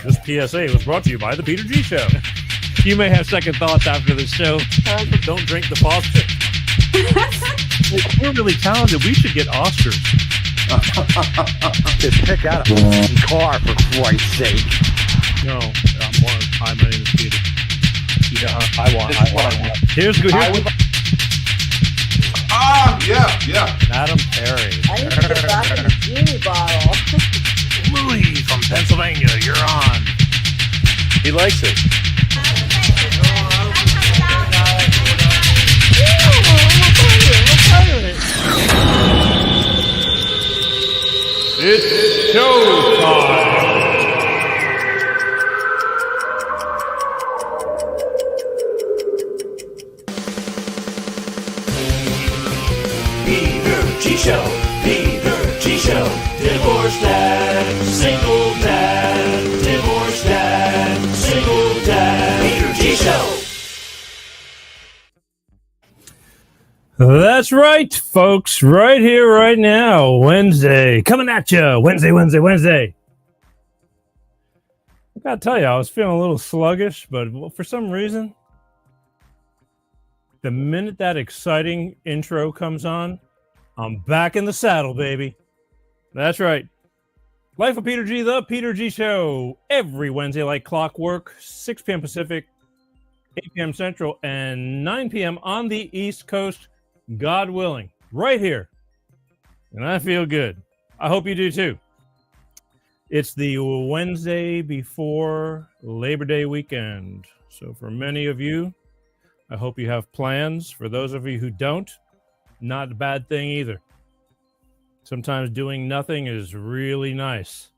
This PSA was brought to you by the Peter G Show. You may have second thoughts after the show. Don't drink the faucet. We're really talented. We should get Oscars. Just pick out a car, for Christ's sake. No, my name is Peter. Yeah, I want. Here's good. Yeah. Madam Perry. I need to get back in the genie bottle. Louis from Pennsylvania, you're on. He likes it. It's showtime. Peter G Show, Peter G Show, divorced dad, single dad, divorced dad, single dad, Peter G Show. That's right, folks. Right here, right now. Wednesday. Coming at you. Wednesday. I gotta tell you, I was feeling a little sluggish, but for some reason, the minute that exciting intro comes on, I'm back in the saddle, baby. That's right. Life of Peter G, the Peter G Show. Every Wednesday like clockwork, 6 p.m. Pacific, 8 p.m. Central, and 9 p.m. on the East Coast. God willing, right here. And I feel good. I hope you do too. It's the Wednesday before Labor Day weekend. So for many of you, I hope you have plans. For those of you who don't, not a bad thing either. Sometimes doing nothing is really nice.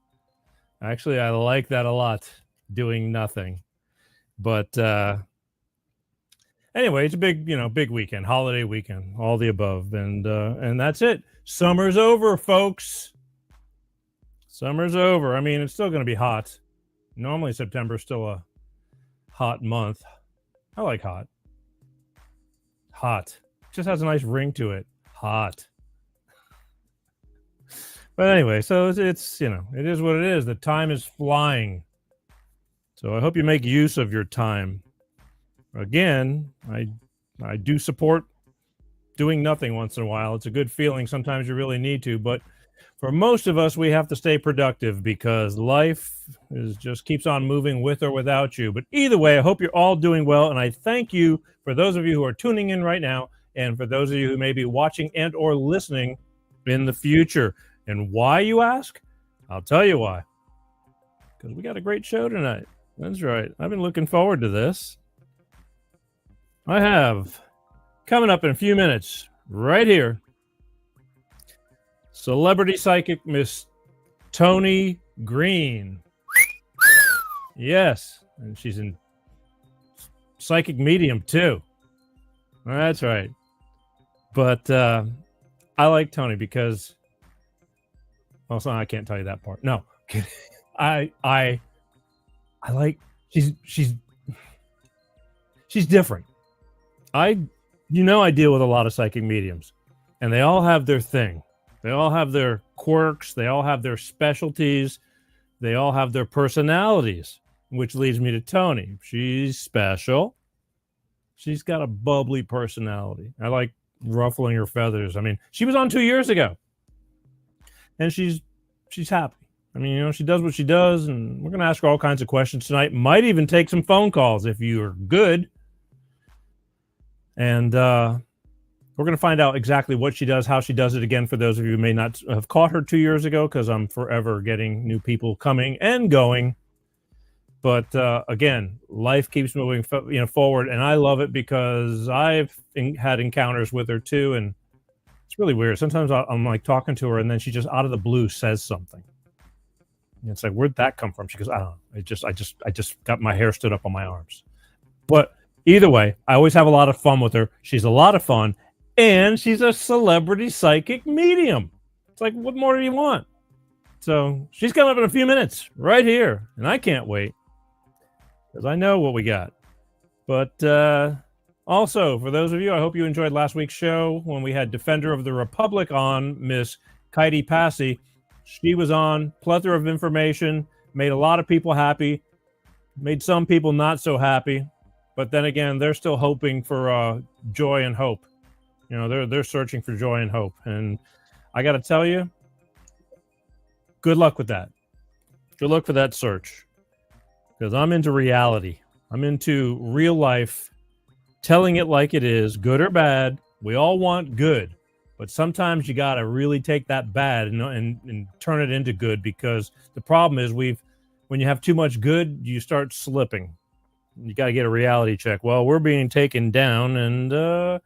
Actually, I like that a lot, doing nothing. But anyway, it's a big weekend, holiday weekend, all the above, and that's it. Summer's over, folks. Summer's over. I mean, it's still going to be hot. Normally, September's still a hot month. I like hot. Hot. Just has a nice ring to it. Hot. But anyway, so it's it is what it is. The time is flying. So I hope you make use of your time. Again, I do support doing nothing once in a while. It's a good feeling. Sometimes you really need to, but for most of us, we have to stay productive because life just keeps on moving with or without you. But either way, I hope you're all doing well, and I thank you for those of you who are tuning in right now, and for those of you who may be watching and or listening in the future. And why, you ask? I'll tell you why. Because we got a great show tonight. That's right. I've been looking forward to this. I have, coming up in a few minutes, right here, celebrity psychic Miss Toni Greene. Yes, and she's in psychic medium too. That's right. But I like Toni because, well, so I can't tell you that part. No, I like she's different. I deal with a lot of psychic mediums, and they all have their thing. They all have their quirks. They all have their specialties. They all have their personalities, which leads me to Toni. She's special. She's got a bubbly personality. I like ruffling her feathers. I mean, she was on 2 years ago, and she's happy. I mean, she does what she does, and we're going to ask her all kinds of questions tonight. Might even take some phone calls if you're good. And we're going to find out exactly what she does, how she does it again, for those of you who may not have caught her 2 years ago, because I'm forever getting new people coming and going. But again, life keeps moving forward, and I love it because I've had encounters with her too, and it's really weird. Sometimes I'm like talking to her, and then she just out of the blue says something. And it's like, where'd that come from? She goes, I don't know. I just got my hair stood up on my arms. But either way, I always have a lot of fun with her. She's a lot of fun, and she's a celebrity psychic medium. It's like, what more do you want? So she's coming up in a few minutes right here, and I can't wait because I know what we got. But also, for those of you, I hope you enjoyed last week's show when we had Defender of the Republic on, Miss Kaidi Passy. She was on, plethora of information, made a lot of people happy, made some people not so happy. But then again, they're still hoping for joy and hope. You know, they're searching for joy and hope. And I got to tell you, good luck with that. Good luck for that search. Because I'm into reality. I'm into real life, telling it like it is, good or bad. We all want good. But sometimes you got to really take that bad and turn it into good, because the problem is when you have too much good, you start slipping. You got to get a reality check. Well, we're being taken down, and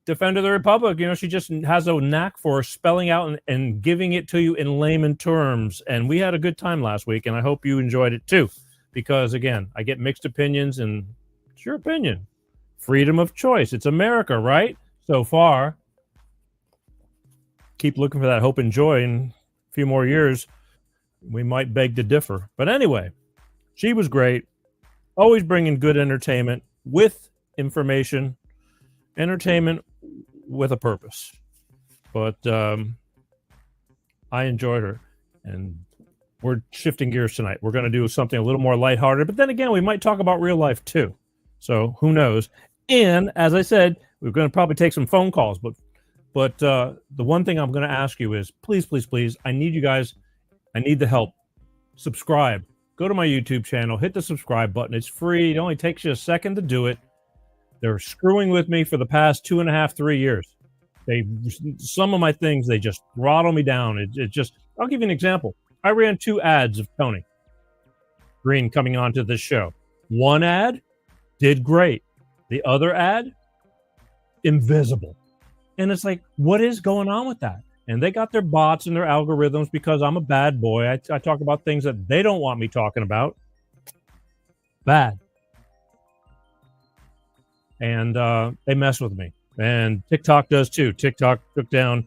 Defender of the Republic, you know, she just has a knack for spelling out and giving it to you in layman terms. And we had a good time last week, and I hope you enjoyed it too. Because, again, I get mixed opinions, and it's your opinion. Freedom of choice. It's America, right? So far. Keep looking for that hope and joy. In a few more years, we might beg to differ. But anyway, she was great. Always bringing good entertainment with information. Entertainment with a purpose. But I enjoyed her. And we're shifting gears tonight. We're going to do something a little more lighthearted. But then again, we might talk about real life too. So who knows? And as I said, we're going to probably take some phone calls. But the one thing I'm going to ask you is, please, please, please, I need you guys. I need the help. Subscribe. Go to my YouTube channel. Hit the subscribe button. It's free. It only takes you a second to do it. They're screwing with me for the past 2.5, 3 years. Some of my things, they just throttle me down. It just, I'll give you an example. I ran 2 ads of Toni Greene coming onto this show. One ad did great. The other ad, invisible. And it's like, what is going on with that? And they got their bots and their algorithms because I'm a bad boy. I talk about things that they don't want me talking about. Bad. And they mess with me. And TikTok does too. TikTok took down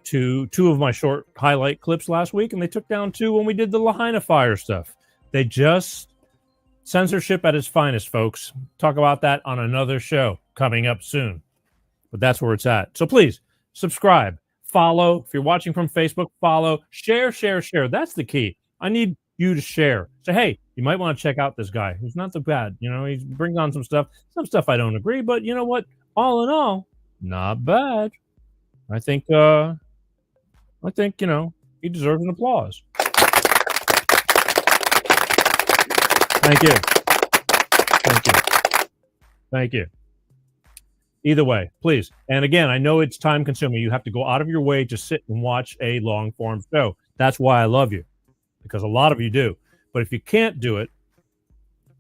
two of my short highlight clips last week, and they took down 2 when we did the Lahaina fire stuff. They just censorship at its finest, folks. Talk about that on another show coming up soon. But that's where it's at. So please subscribe, follow. If you're watching from Facebook, follow, share. That's the key. I need you to share. Say, hey, you might want to check out this guy. He's not so bad. You know, he brings on some stuff I don't agree, but you know what? All in all, not bad. I think, you know, he deserves an applause. Thank you. Thank you. Either way, please. And again, I know it's time consuming. You have to go out of your way to sit and watch a long form show. That's why I love you, because a lot of you do. But if you can't do it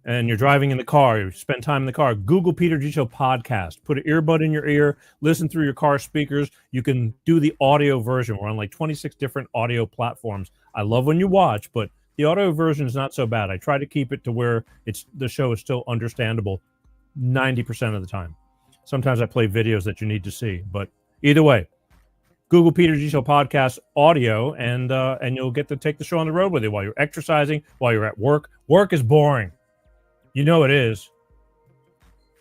and you're driving in the car, you spend time in the car, Google Peter G Show podcast, put an earbud in your ear, listen through your car speakers. You can do the audio version. We're on like 26 different audio platforms. I love when you watch, but the audio version is not so bad. I try to keep it to where the show is still understandable 90% of the time. Sometimes I play videos that you need to see, but either way, Google Peter G Show podcast audio, and you'll get to take the show on the road with you while you're exercising, while you're at work. Work is boring. You know it is.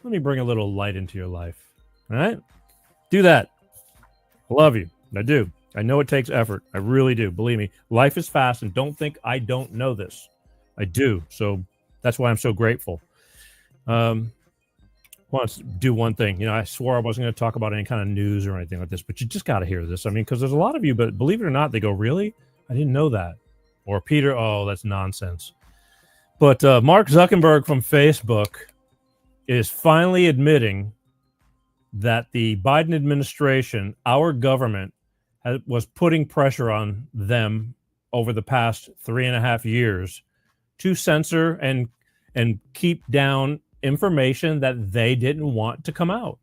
Let me bring a little light into your life. All right? Do that. I love you. I do. I know it takes effort. I really do. Believe me. Life is fast, and don't think I don't know this. I do. So that's why I'm so grateful. Want to do one thing. You know, I swore I wasn't going to talk about any kind of news or anything like this, but you just got to hear this. I mean, because there's a lot of you, but believe it or not, they go, really? I didn't know that. Or Peter, oh, that's nonsense. But Mark Zuckerberg from Facebook is finally admitting that the Biden administration, our government, was putting pressure on them over the past 3.5 years to censor and keep down information that they didn't want to come out.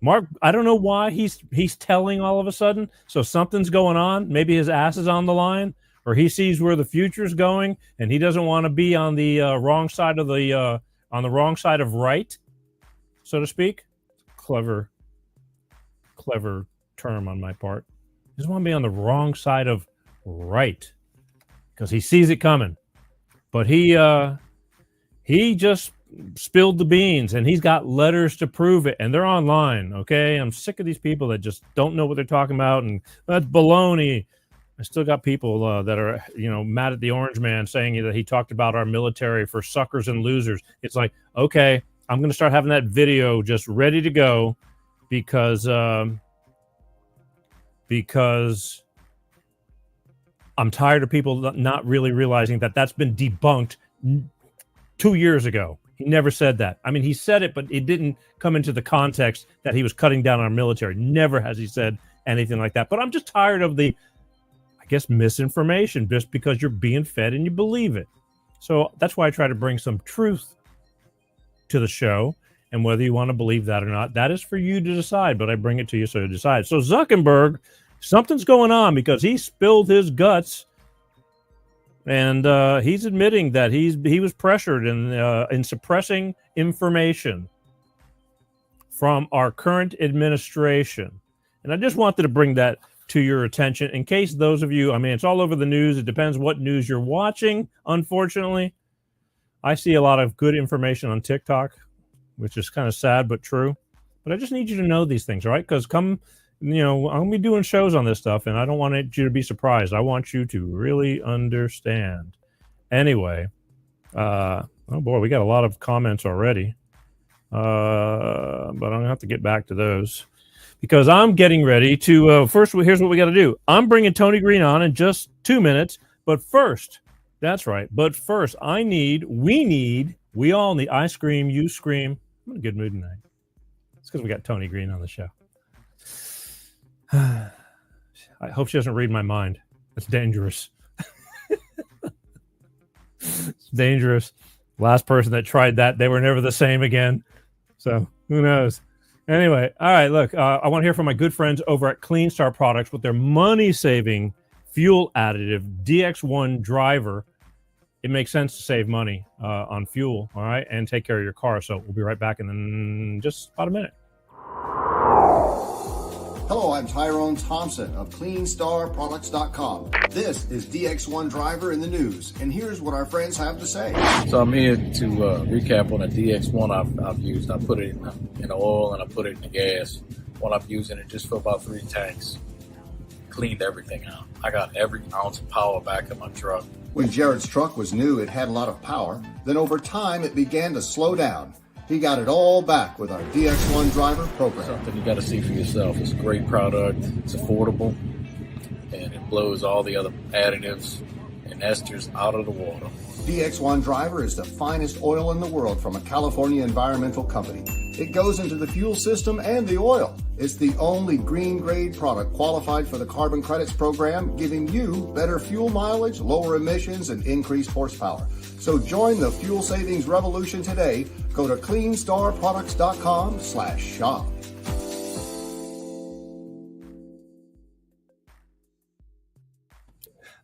Mark, I don't know why he's telling all of a sudden. So something's going on. Maybe his ass is on the line. or he sees where the future's going, and he doesn't want to be on the wrong side of right, so to speak. Clever term on my part. He doesn't want to be on the wrong side of right because he sees it coming. But he just spilled the beans, and he's got letters to prove it, and they're online. Okay, I'm sick of these people that just don't know what they're talking about, and that's baloney. I still got people that are, mad at the Orange Man saying that he talked about our military for suckers and losers. It's like, okay, I'm going to start having that video just ready to go because I'm tired of people not really realizing that that's been debunked 2 years ago. He never said that. I mean, he said it, but it didn't come into the context that he was cutting down our military. Never has he said anything like that. But I'm just tired of the, I guess, misinformation just because you're being fed and you believe it. So that's why I try to bring some truth to the show. And whether you want to believe that or not, that is for you to decide. But I bring it to you so you decide. So Zuckerberg, something's going on because he spilled his guts. And he's admitting that he was pressured in suppressing information from our current administration. And I just wanted to bring that to your attention in case those of you, I mean, it's all over the news. It depends what news you're watching, unfortunately. I see a lot of good information on TikTok, which is kind of sad but true. But I just need you to know these things, all right? Because I'm going to be doing shows on this stuff, and I don't want you to be surprised. I want you to really understand. Anyway, oh boy, we got a lot of comments already. But I'm going to have to get back to those because I'm getting ready to, first, here's what we got to do. I'm bringing Toni Greene on in just 2 minutes. But first, that's right. But first, we all need, I scream, you scream. I'm in a good mood tonight. It's because we got Toni Greene on the show. I hope she doesn't read my mind. It's dangerous. It's dangerous. Last person that tried that, they were never the same again. So who knows? Anyway, all right, look, I want to hear from my good friends over at Clean Star Products with their money-saving fuel additive DX1 driver. It makes sense to save money on fuel, all right, and take care of your car. So we'll be right back in just about a minute. Hello, I'm Tyrone Thompson of CleanStarProducts.com. This is DX1 Driver in the news, and here's what our friends have to say. So I'm here to recap on the DX1 I've used. I put it in the oil and I put it in the gas. While I'm using it just for about 3 tanks. Cleaned everything out. I got every ounce of power back in my truck. When Jared's truck was new, it had a lot of power. Then over time, it began to slow down. He got it all back with our DX1 Driver program. Something you got to see for yourself. It's a great product. It's affordable. And it blows all the other additives and esters out of the water. DX1 Driver is the finest oil in the world from a California environmental company. It goes into the fuel system and the oil. It's the only green grade product qualified for the carbon credits program, giving you better fuel mileage, lower emissions, and increased horsepower. So join the fuel savings revolution today. Go to CleanStarProducts.com/shop.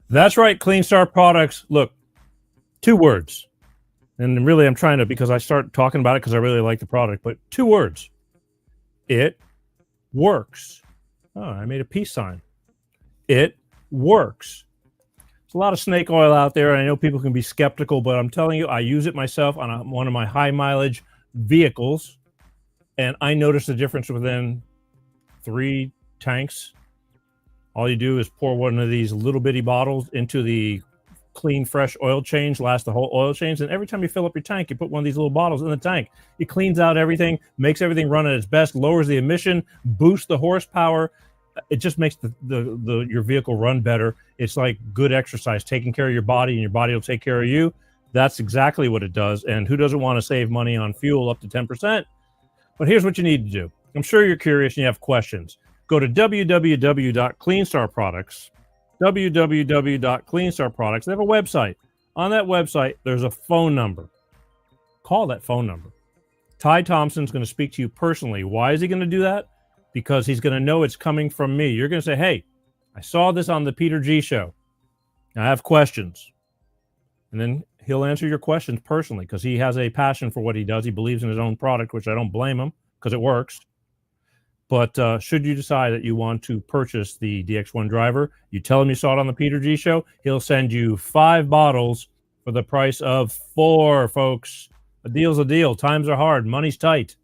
That's right, Clean Star Products. Look, 2 words. And really, I'm trying to, because I start talking about it because I really like the product, but 2 words. It works. Oh, I made a peace sign. It works. There's a lot of snake oil out there. I know people can be skeptical, but I'm telling you, I use it myself on one of my high mileage vehicles, and I noticed the difference within 3 tanks. All you do is pour one of these little bitty bottles into the clean, fresh oil change, lasts the whole oil change. And every time you fill up your tank, you put one of these little bottles in the tank. It cleans out everything, makes everything run at its best, lowers the emission, boosts the horsepower. It just makes your vehicle run better. It's like good exercise, taking care of your body, and your body will take care of you. That's exactly what it does. And who doesn't want to save money on fuel up to 10%? But here's what you need to do. I'm sure you're curious and you have questions. Go to www.cleanstarproducts. www.cleanstarproducts. They have a website. On that website, there's a phone number. Call that phone number. Ty Thompson's going to speak to you personally. Why is he going to do that? Because he's going to know it's coming from me. You're going to say, hey, I saw this on the Peter G Show. I have questions. And then he'll answer your questions personally because he has a passion for what he does. He believes in his own product, which I don't blame him because it works. But should you decide that you want to purchase the DX1 driver, you tell him you saw it on the Peter G Show, he'll send you 5 bottles for the price of 4, folks. A deal's a deal. Times are hard. Money's tight.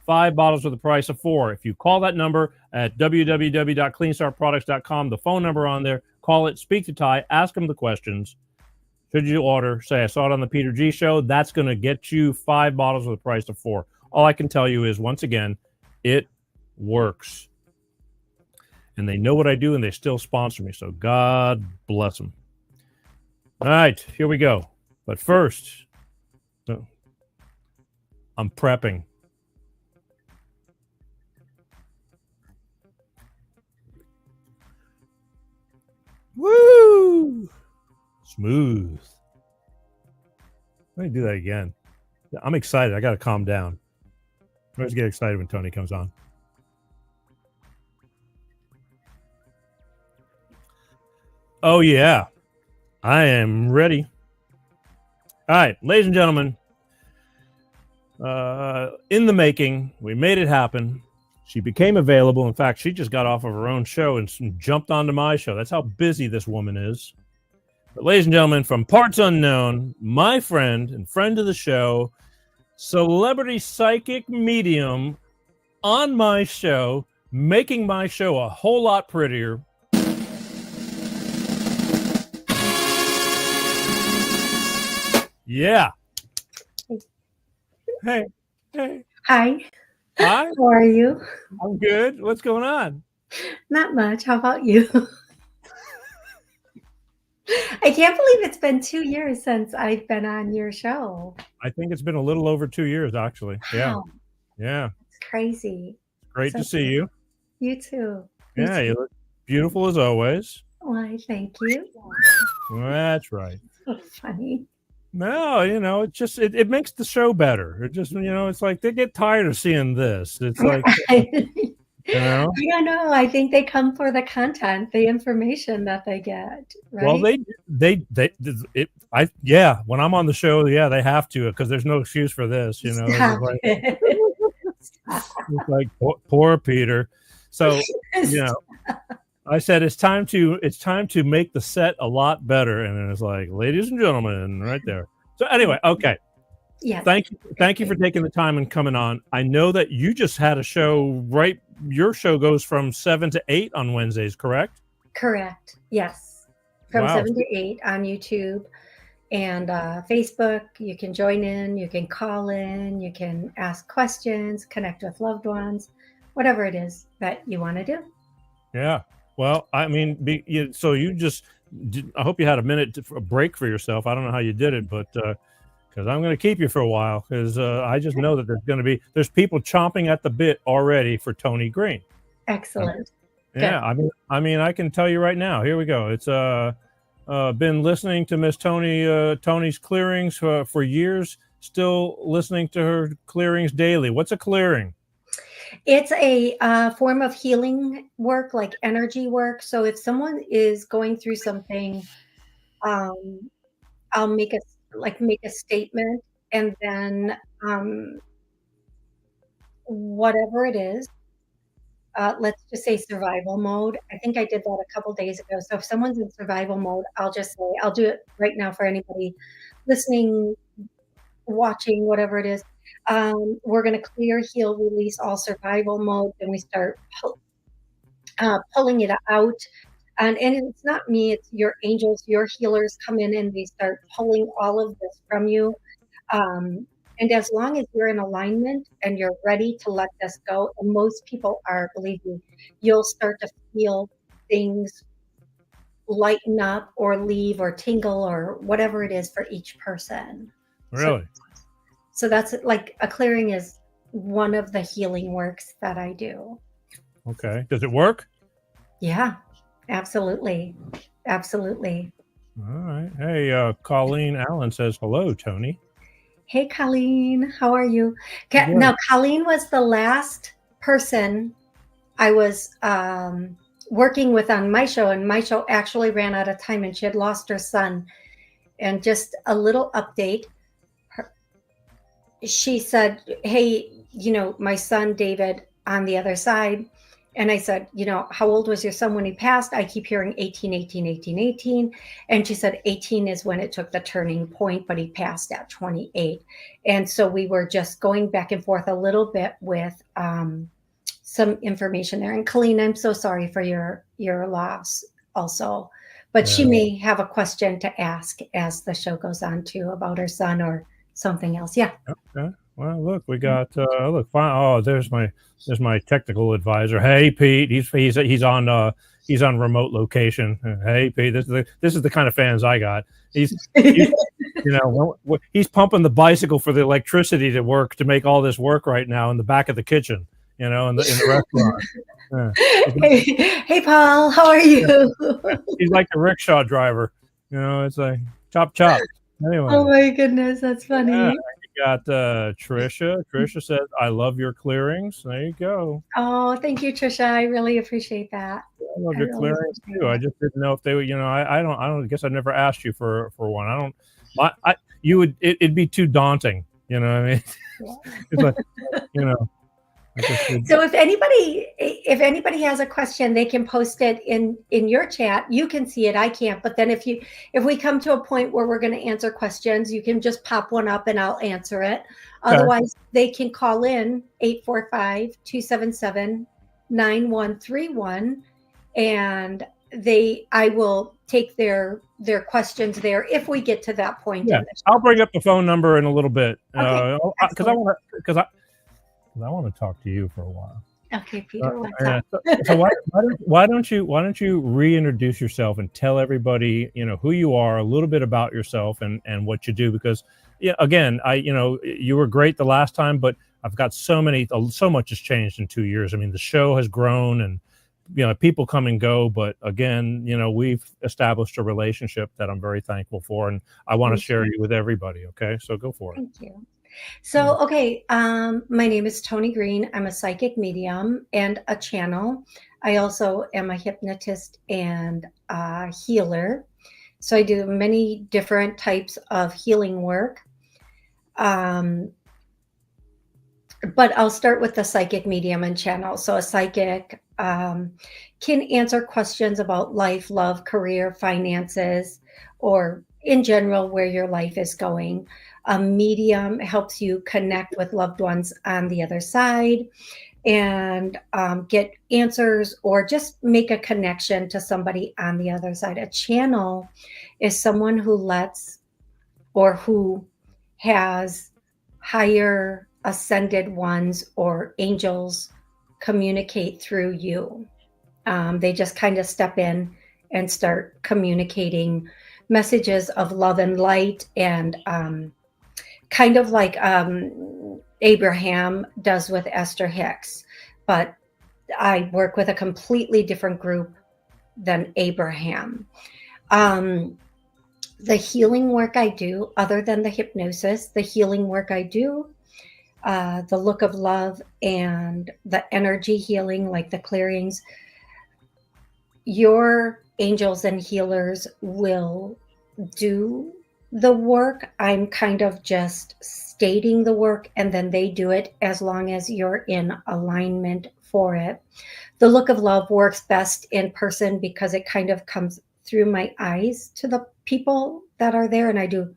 5 bottles for the price of 4. If you call that number at www.cleanstartproducts.com, the phone number on there, call it, speak to Ty, ask him the questions. Should you order, say, I saw it on the Peter G Show, that's going to get you 5 bottles for the price of 4. All I can tell you is, once again, it works. And they know what I do, and they still sponsor me. So God bless them. All right, here we go. But first, I'm prepping. Woo! Smooth. Let me do that again. I'm excited. I got to calm down. I always get excited when Tony comes on. Oh, yeah. I am ready. All right, ladies and gentlemen, in the making, we made it happen. She became available. In fact, she just got off of her own show and jumped onto my show. That's how busy this woman is. But ladies and gentlemen, from parts unknown, my friend and friend of the show, celebrity psychic medium on my show, making my show a whole lot prettier. Yeah. Hey. Hi. Hi. How are you? I'm good. What's going on? Not much. How about you? I can't believe it's been 2 years since I've been on your show. I think it's been a little over 2 years, actually. Wow. Yeah. It's crazy. Great So to see you. You too. Yeah, you look beautiful as always. Why, thank you. That's right. So funny. No, it just it makes the show better. It just it's like they get tired of seeing this. It's like I don't know. I think they come for the content, the information that they get. Right? Well, when I'm on the show, they have to, because there's no excuse for this. Stop It's like poor Peter. So I said it's time to make the set a lot better, and then it's like, ladies and gentlemen, right there. So anyway, okay. Yeah. Thank you for taking the time and coming on. I know that you just had a show, right? Your show goes from 7 to 8 on Wednesdays, correct? Correct. Yes. From Wow. 7 to 8 on YouTube and Facebook. You can join in, you can call in, you can ask questions, connect with loved ones, whatever it is that you want to do. Yeah. Well, I mean, I hope you had a minute a break for yourself. I don't know how you did it, but because I'm going to keep you for a while, because I just know that there's people chomping at the bit already for Toni Greene. Excellent. Yeah. I mean, I can tell you right now. Here we go. It's been listening to Miss Toni's clearings for years. Still listening to her clearings daily. What's a clearing? It's a form of healing work, like energy work. So if someone is going through something, I'll make a statement, and then whatever it is, let's just say survival mode. I think I did that a couple days ago. So if someone's in survival mode, I'll just say, I'll do it right now for anybody listening, watching, whatever it is. We're going to clear, heal, release all survival mode. Then we start pulling it out. And it's not me, it's your angels, your healers come in and they start pulling all of this from you. And as long as you're in alignment and you're ready to let this go, and most people are, believe me, you'll start to feel things lighten up or leave or tingle or whatever it is for each person. Really? So that's like a clearing is one of the healing works that I do. Okay. Does it work? Yeah, absolutely. Absolutely. All right. Hey, Colleen Allen says, hello, Toni. Hey, Colleen, how are you? Now, Colleen was the last person I was working with on my show, and my show actually ran out of time, and she had lost her son. And just a little update, she said, hey, my son David on the other side. And I said, how old was your son when he passed? I keep hearing 18, 18, 18, 18. And she said 18 is when it took the turning point, but he passed at 28. And so we were just going back and forth a little bit with some information there. And Colleen, I'm so sorry for your loss also. But she may have a question to ask as the show goes on too about her son or something else. Yeah. Okay. Well, look, we got look. Fine. Oh, there's my technical advisor. Hey, Pete. He's on remote location. Hey, Pete. This is the kind of fans I got. He's pumping the bicycle for the electricity to work to make all this work right now in the back of the kitchen. In the restaurant. Yeah. Hey, Paul. How are you? He's like the rickshaw driver. It's like chop chop. Anyway. Oh my goodness, that's funny. Yeah. Got Trisha. Trisha says, I love your clearings. There you go. Oh, thank you, Trisha. I really appreciate that. I love your clearings too. I just didn't know if they would, I don't guess I never asked you for one. It'd be too daunting. You know what I mean? It's like, So if anybody has a question, they can post it in your chat. You can see it. I can't. But then if we come to a point where we're going to answer questions, you can just pop one up and I'll answer it. Okay. Otherwise, they can call in 845-277-9131, and I will take their questions there if we get to that point. Yeah, I'll bring up the phone number in a little bit because I want to talk to you for a while. Okay, Peter. What's up? So why don't you reintroduce yourself and tell everybody who you are, a little bit about yourself and what you do? Because again, you were great the last time, but I've got so much has changed in 2 years. I mean, the show has grown and people come and go, but again, we've established a relationship that I'm very thankful for, and I want to share you with everybody. Okay, so go for it. Thank you. So, okay, my name is Toni Greene. I'm a psychic medium and a channel. I also am a hypnotist and a healer. So I do many different types of healing work. But I'll start with the psychic medium and channel. So a psychic can answer questions about life, love, career, finances, or in general, where your life is going. A medium helps you connect with loved ones on the other side and get answers or just make a connection to somebody on the other side. A channel is someone who lets or who has higher ascended ones or angels communicate through you. They just kind of step in and start communicating messages of love and light, and kind of like Abraham does with Esther Hicks. But I work with a completely different group than Abraham. The healing work I do, other than the hypnosis, the healing work I do, the look of love and the energy healing, like the clearings, your angels and healers will do the work. I'm kind of just stating the work, and then they do it as long as you're in alignment for it. The look of love works best in person because it kind of comes through my eyes to the people that are there, and I do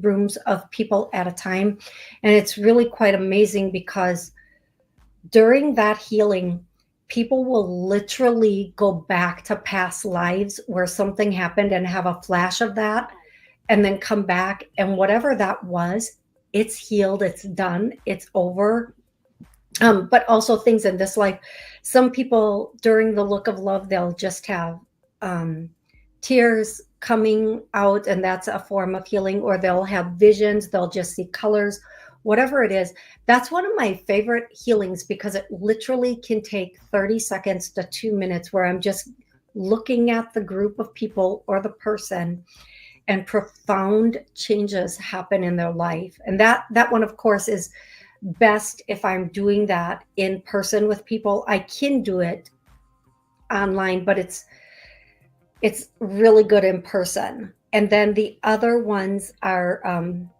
rooms of people at a time. And it's really quite amazing because during that healing, people will literally go back to past lives where something happened and have a flash of that, and then come back, and whatever that was, it's healed, it's done, it's over. But also things in this life. Some people during the look of love, they'll just have tears coming out, and that's a form of healing, or they'll have visions, they'll just see colors, whatever it is. That's one of my favorite healings because it literally can take 30 seconds to 2 minutes where I'm just looking at the group of people or the person, and profound changes happen in their life. And that one, of course, is best if I'm doing that in person with people. I can do it online, but it's really good in person. And then the other ones are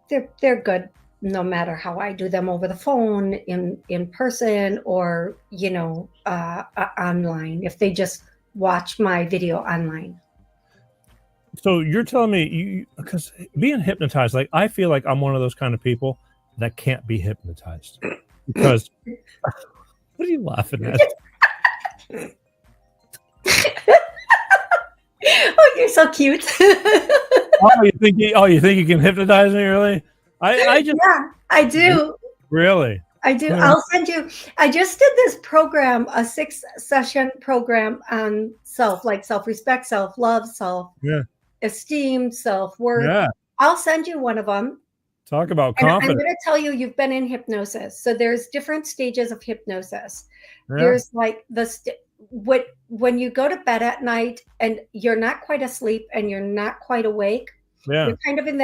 they're good no matter how I do them, over the phone, in person, or online, if they just watch my video online. So you're telling me because being hypnotized, like I feel like I'm one of those kind of people that can't be hypnotized because what are you laughing at? Oh, you're so cute. You think you can hypnotize me, really? I just Yeah, I do. Really? I do. Yeah. I'll send you. I just did this program, a 6-session program on self, like self-respect, self-love, self-esteem, self-worth. Yeah. I'll send you one of them. Talk about And I'm confidence. going to tell you, you've been in hypnosis. So there's different stages of hypnosis. Yeah. There's like when you go to bed at night and you're not quite asleep and you're not quite awake. Yeah. You're kind of in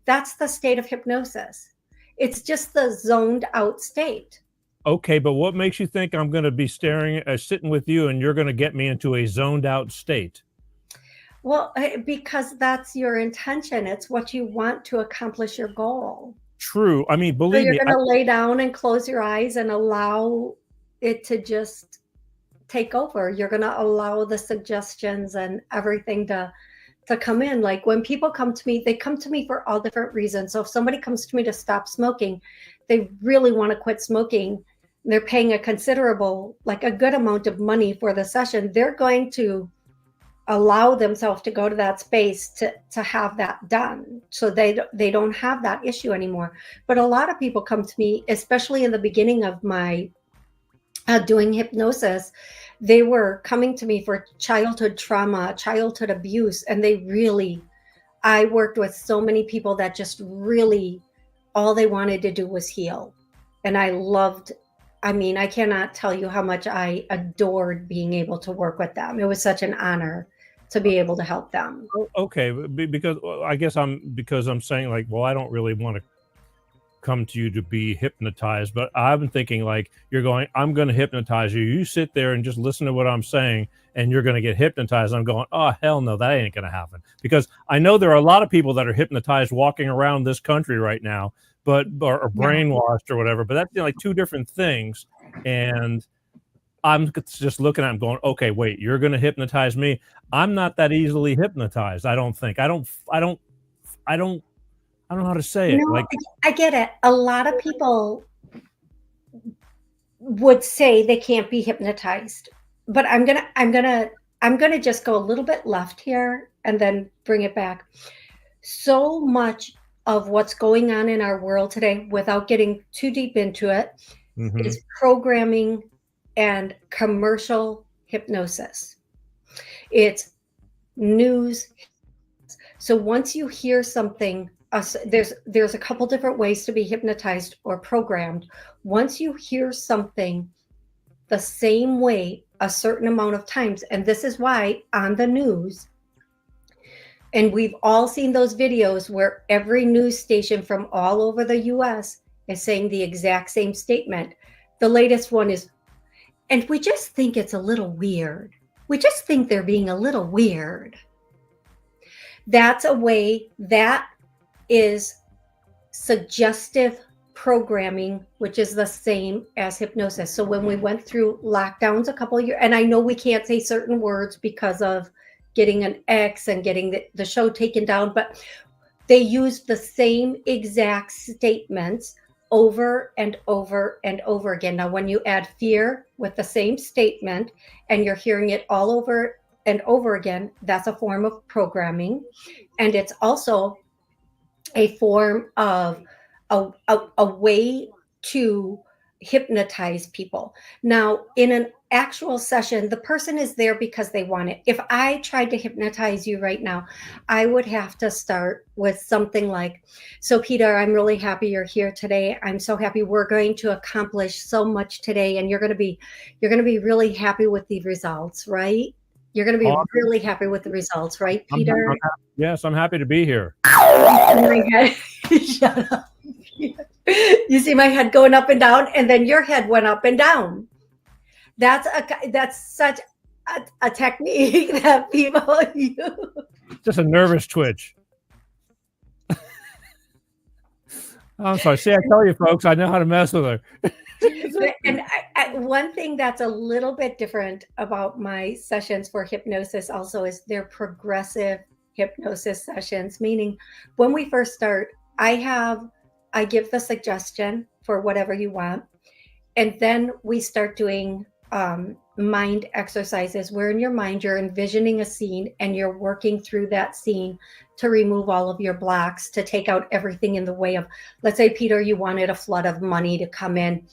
that's the state of hypnosis. It's just the zoned out state. Okay, but what makes you think I'm going to be sitting with you and you're going to get me into a zoned out state? Well, because that's your intention. It's what you want to accomplish your goal. True. I mean, believe so me. You're going to lay down and close your eyes and allow it to just take over. You're going to allow the suggestions and everything to come in. Like when people come to me, they come to me for all different reasons. So if somebody comes to me to stop smoking, they really want to quit smoking. They're paying a good amount of money for the session. They're going to allow themselves to go to that space to have that done. So they don't have that issue anymore. But a lot of people come to me, especially in the beginning of my doing hypnosis, they were coming to me for childhood trauma, childhood abuse. And I worked with so many people that just really, all they wanted to do was heal. And I cannot tell you how much I adored being able to work with them. It was such an honor to be able to help them. Okay, because I guess I'm saying like, well, I don't really want to come to you to be hypnotized, but I've been thinking like I'm going to hypnotize you. You sit there and just listen to what I'm saying and you're going to get hypnotized. I'm going, oh, hell no, that ain't going to happen. Because I know there are a lot of people that are hypnotized walking around this country right now, or brainwashed or whatever, but that's like two different things. And I'm just looking at him going, okay, wait, you're going to hypnotize me. I'm not that easily hypnotized. I don't think. I don't know how to say it. No, I get it. A lot of people would say they can't be hypnotized, but I'm gonna just go a little bit left here and then bring it back. So much of what's going on in our world today, without getting too deep into it, is programming and commercial hypnosis. It's news. So once you hear something, there's a couple different ways to be hypnotized or programmed. Once you hear something the same way a certain amount of times, and this is why on the news, and we've all seen those videos where every news station from all over the US is saying the exact same statement. The latest one is, and we just think it's a little weird. We just think they're being a little weird. That's a way that is suggestive programming, which is the same as hypnosis. So when we went through lockdowns a couple of years, and I know we can't say certain words because of getting an X and getting the show taken down, but they used the same exact statements over and over and over again. Now, when you add fear with the same statement and you're hearing it all over and over again, that's a form of programming. And it's also a form of a way to hypnotize people. Now, in an actual session, the person is there because they want it. If I tried to hypnotize you right now, I would have to start with something like, so Peter, I'm really happy you're here today. I'm so happy we're going to accomplish so much today, and you're going to be really happy with the results, right? You're going to be really happy with the results, right, Peter? Yes, I'm happy to be here. My head, shut up. You see my head going up and down, and then your head went up and down. That's such a technique that people use. Just a nervous twitch. I'm sorry. See, I tell you, folks, I know how to mess with her. And one thing that's a little bit different about my sessions for hypnosis also is they're progressive hypnosis sessions, meaning when we first start, I give the suggestion for whatever you want. And then we start doing mind exercises where in your mind you're envisioning a scene and you're working through that scene to remove all of your blocks, to take out everything in the way of, let's say, Peter, you wanted a flood of money to come in.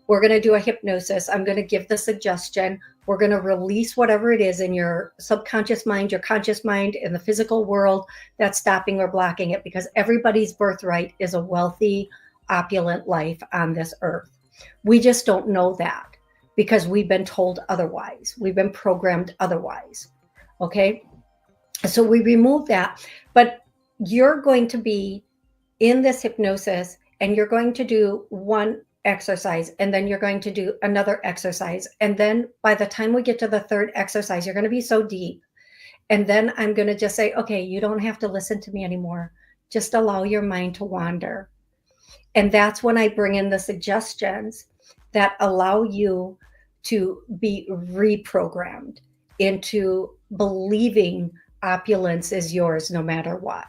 We're going to do a hypnosis. I'm going to give the suggestion. We're going to release whatever it is in your subconscious mind, your conscious mind, in the physical world that's stopping or blocking it, because everybody's birthright is a wealthy, opulent life on this earth. We just don't know that because we've been told otherwise. We've been programmed otherwise. Okay. So we remove that, but you're going to be in this hypnosis and you're going to do one exercise and then you're going to do another exercise. And then by the time we get to the third exercise, you're going to be so deep. And then I'm going to just say, okay, you don't have to listen to me anymore. Just allow your mind to wander. And that's when I bring in the suggestions that allow you to be reprogrammed into believing opulence is yours no matter what.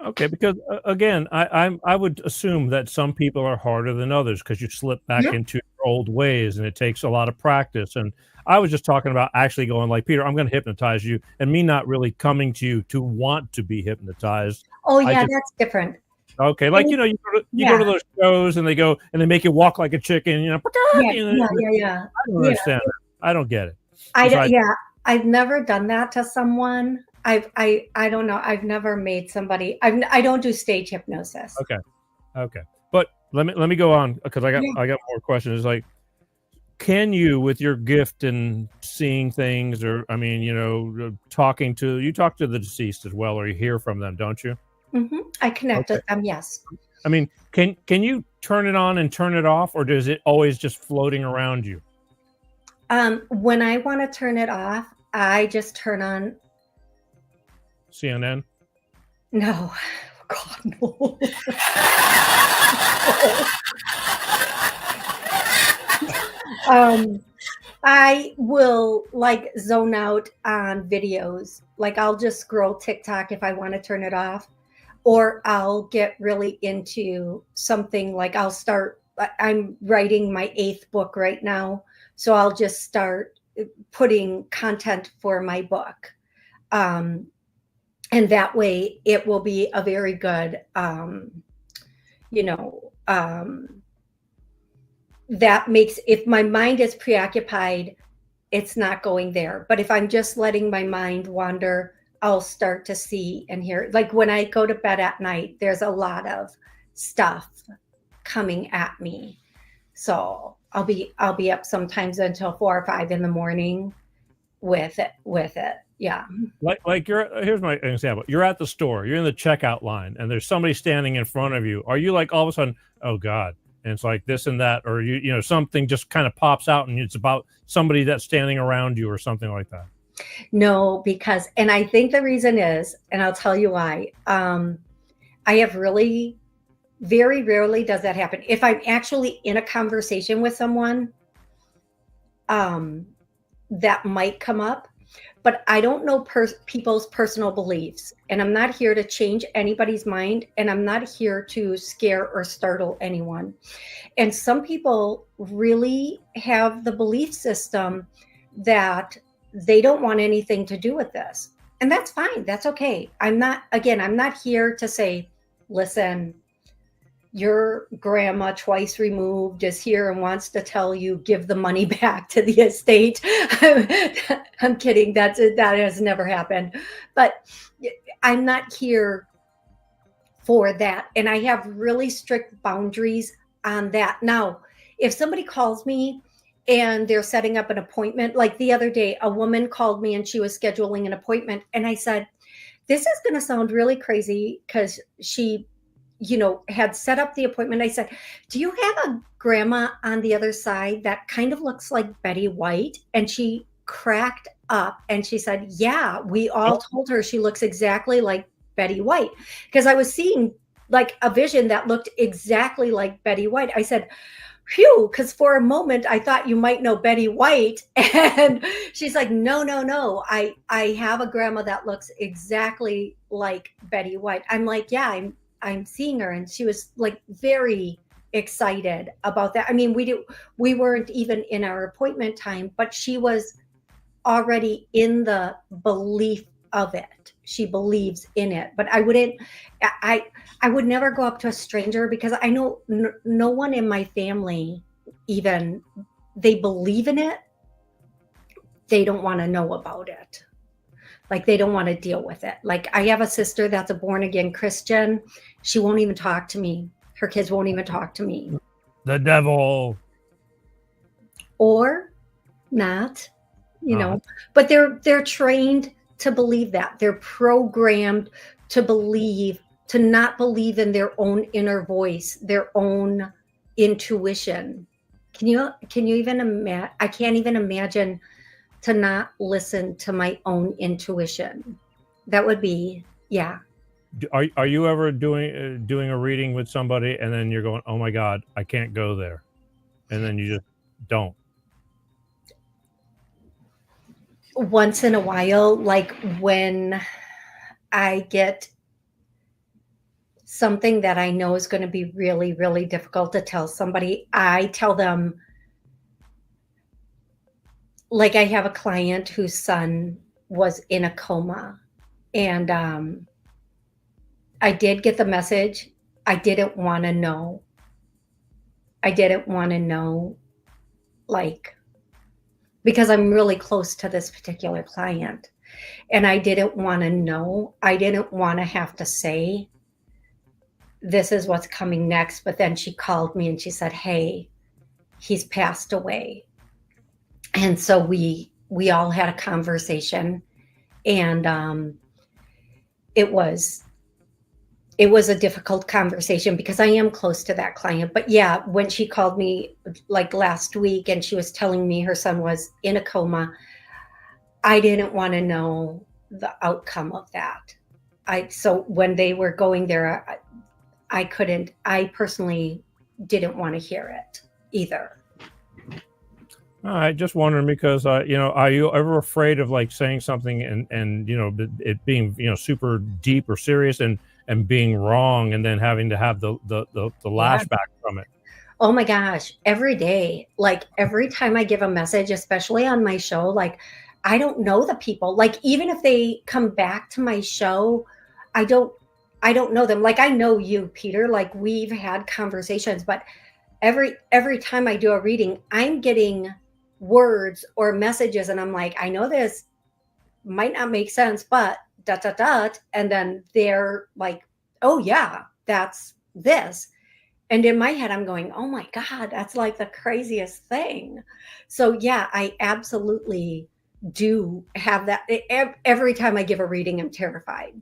Okay, because again, I would assume that some people are harder than others because you slip back into your old ways and it takes a lot of practice. And I was just talking about actually going like, Peter, I'm going to hypnotize you, and me not really coming to you to want to be hypnotized. Oh yeah, that's different. Okay, like you go to those shows and they make you walk like a chicken. Yeah. I don't understand that. I don't get it. I've never done that to someone. I don't know. I've never made somebody. I don't do stage hypnosis. Okay. But let me go on because I got more questions. Like, can you, with your gift and seeing things, or I mean, you talk to the deceased as well, or you hear from them, don't you? Mm-hmm. I connect with them. Yes. I mean, can you turn it on and turn it off, or does it always just floating around you? When I want to turn it off, I just turn on CNN. No, God, no. I will like zone out on videos. Like I'll just scroll TikTok if I want to turn it off, or I'll get really into something. Like I'm writing my 8th book right now. So I'll just start putting content for my book. And that way it will be a very good, that makes, if my mind is preoccupied, it's not going there. But if I'm just letting my mind wander, I'll start to see and hear. Like when I go to bed at night, there's a lot of stuff coming at me. So I'll be up sometimes until 4 or 5 in the morning with it. Yeah. Like here's my example. You're at the store, you're in the checkout line, and there's somebody standing in front of you. Are you like all of a sudden, oh God, and it's like this and that, or something just kind of pops out and it's about somebody that's standing around you or something like that? No, because, and I think the reason is, and I'll tell you why, I have really, very rarely does that happen. If I'm actually in a conversation with someone, that might come up, but I don't know people's personal beliefs, and I'm not here to change anybody's mind, and I'm not here to scare or startle anyone. And some people really have the belief system that they don't want anything to do with this. And that's fine. That's okay. I'm not here to say, listen, your grandma twice removed is here and wants to tell you, give the money back to the estate. I'm kidding. That has never happened. But I'm not here for that. And I have really strict boundaries on that. Now, if somebody calls me and they're setting up an appointment, like the other day, a woman called me and she was scheduling an appointment. And I said, this is going to sound really crazy because she, had set up the appointment. I said, do you have a grandma on the other side that kind of looks like Betty White? And she cracked up and she said, yeah, we all told her she looks exactly like Betty White, because I was seeing like a vision that looked exactly like Betty White. I said, phew, because for a moment I thought you might know Betty White. And she's like, no, I have a grandma that looks exactly like Betty White. I'm like, yeah, I'm seeing her. And she was like very excited about that. I mean, we weren't even in our appointment time, but she was already in the belief of it. She believes in it. But I would never go up to a stranger, because I know no one in my family, even they believe in it, they don't want to know about it. Like they don't want to deal with it. Like I have a sister that's a born again Christian. She won't even talk to me. Her kids won't even talk to me. The devil. Or not, you know, but they're trained to believe that. They're programmed to believe, to not believe in their own inner voice, their own intuition. Can you even imagine? I can't even imagine to not listen to my own intuition. That would be, yeah. Are you ever doing a reading with somebody and then you're going, oh my God, I can't go there, and then you just don't? Once in a while, like when I get something that I know is going to be really, really difficult to tell somebody, I tell them, like I have a client whose son was in a coma, and I did get the message. I didn't want to know. Like, because I'm really close to this particular client, and I didn't want to know. I didn't want to have to say, this is what's coming next. But then she called me and she said, hey, he's passed away. And so we all had a conversation, and it was a difficult conversation because I am close to that client. But yeah, when she called me like last week and she was telling me her son was in a coma, I didn't want to know the outcome of that. So when they were going there, I personally didn't want to hear it either. All right, just wondering, because are you ever afraid of like saying something and it being super deep or serious and being wrong, and then having to have the lashback from it? Oh my gosh, every day. Like every time I give a message, especially on my show, like I don't know the people. Like even if they come back to my show, I don't know them. Like I know you, Peter, like we've had conversations, but every time I do a reading, I'm getting words or messages and I'm like, I know this might not make sense, but ... and then they're like, oh yeah, that's this. And in my head I'm going, oh my God, that's like the craziest thing. So yeah, I absolutely do have that. Every time I give a reading, I'm terrified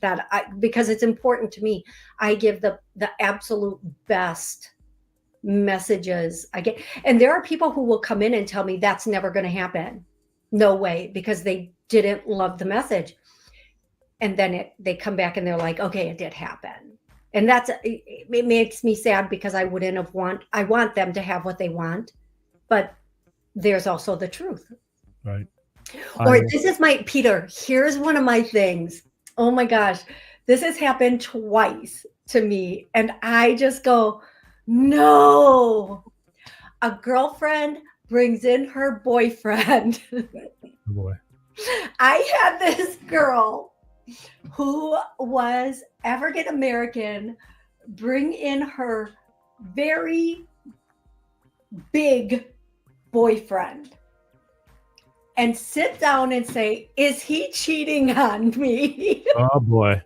because it's important to me. I give the absolute best messages I get. And there are people who will come in and tell me that's never going to happen. No way, because they didn't love the message. And then they come back and they're like, okay, it did happen. And it makes me sad, because I want them to have what they want, but there's also the truth. Right. Or Peter, here's one of my things. Oh my gosh, this has happened twice to me. And I just go, no. A girlfriend brings in her boyfriend. Oh boy. I had this girl who was African American bring in her very big boyfriend and sit down and say, is he cheating on me? Oh boy.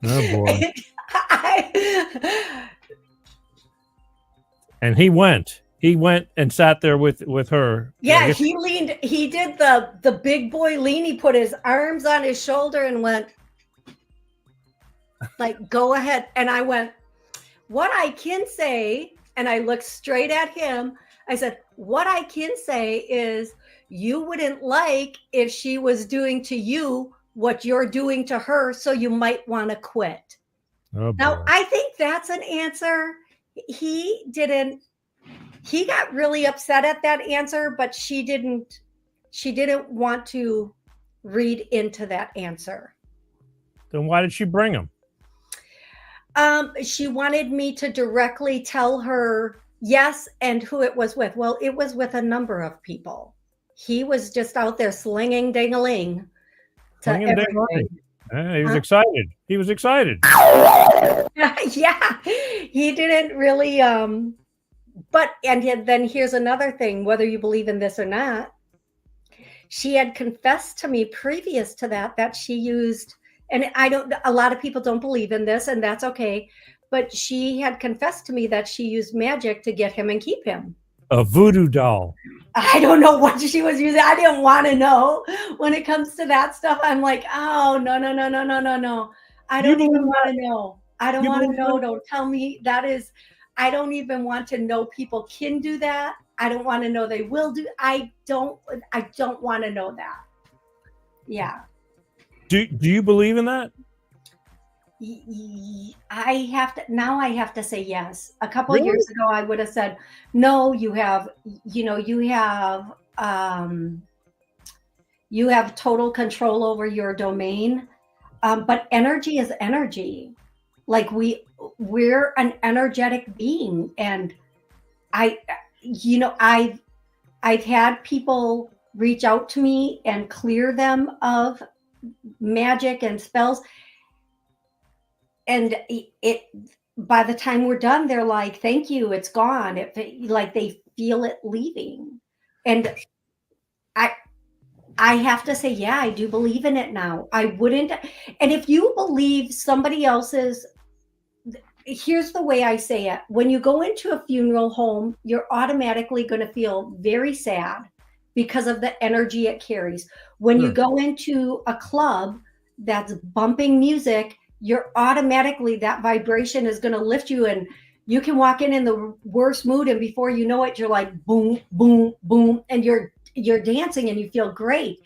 Oh boy. And he went and sat there with her. Yeah, he leaned, he did the big boy lean. He put his arms on his shoulder and went like, go ahead. And I went, what I can say, and I looked straight at him. I said, what I can say is you wouldn't like if she was doing to you what you're doing to her, so you might want to quit. Oh, Now, boy. I think that's an answer. He got really upset at that answer, but she didn't want to read into that answer. Then why did she bring him? She wanted me to directly tell her yes and who it was with. Well, it was with a number of people. He was just out there slinging ding-a-ling to Slinging everybody. He was excited. He was excited. Yeah, he didn't really. But then here's another thing. Whether you believe in this or not, she had confessed to me previous to that she used. And a lot of people don't believe in this, and that's okay. But she had confessed to me that she used magic to get him and keep him. A voodoo doll. I don't know what she was using. I didn't want to know. When it comes to that stuff, I'm like, oh, no. I don't even want to know. I don't want to know. Don't tell me that is. I don't even want to know people can do that. I don't want to know they will do. I don't want to know that. Yeah. Do you believe in that? I have to say yes. A couple of years ago, I would have said, no, you have total control over your domain. But energy is energy. Like we're an energetic being. And I've had people reach out to me and clear them of magic and spells, and it by the time we're done, they're like, thank you, it's gone. Like they feel it leaving. And I have to say, yeah, I do believe in it now. I wouldn't. And if you believe somebody else's, here's the way I say it. When you go into a funeral home, you're automatically going to feel very sad because of the energy it carries. When you go into a club that's bumping music, you're automatically, that vibration is going to lift you, and you can walk in the worst mood, and before you know it, you're like boom, boom, boom, and you're dancing and you feel great.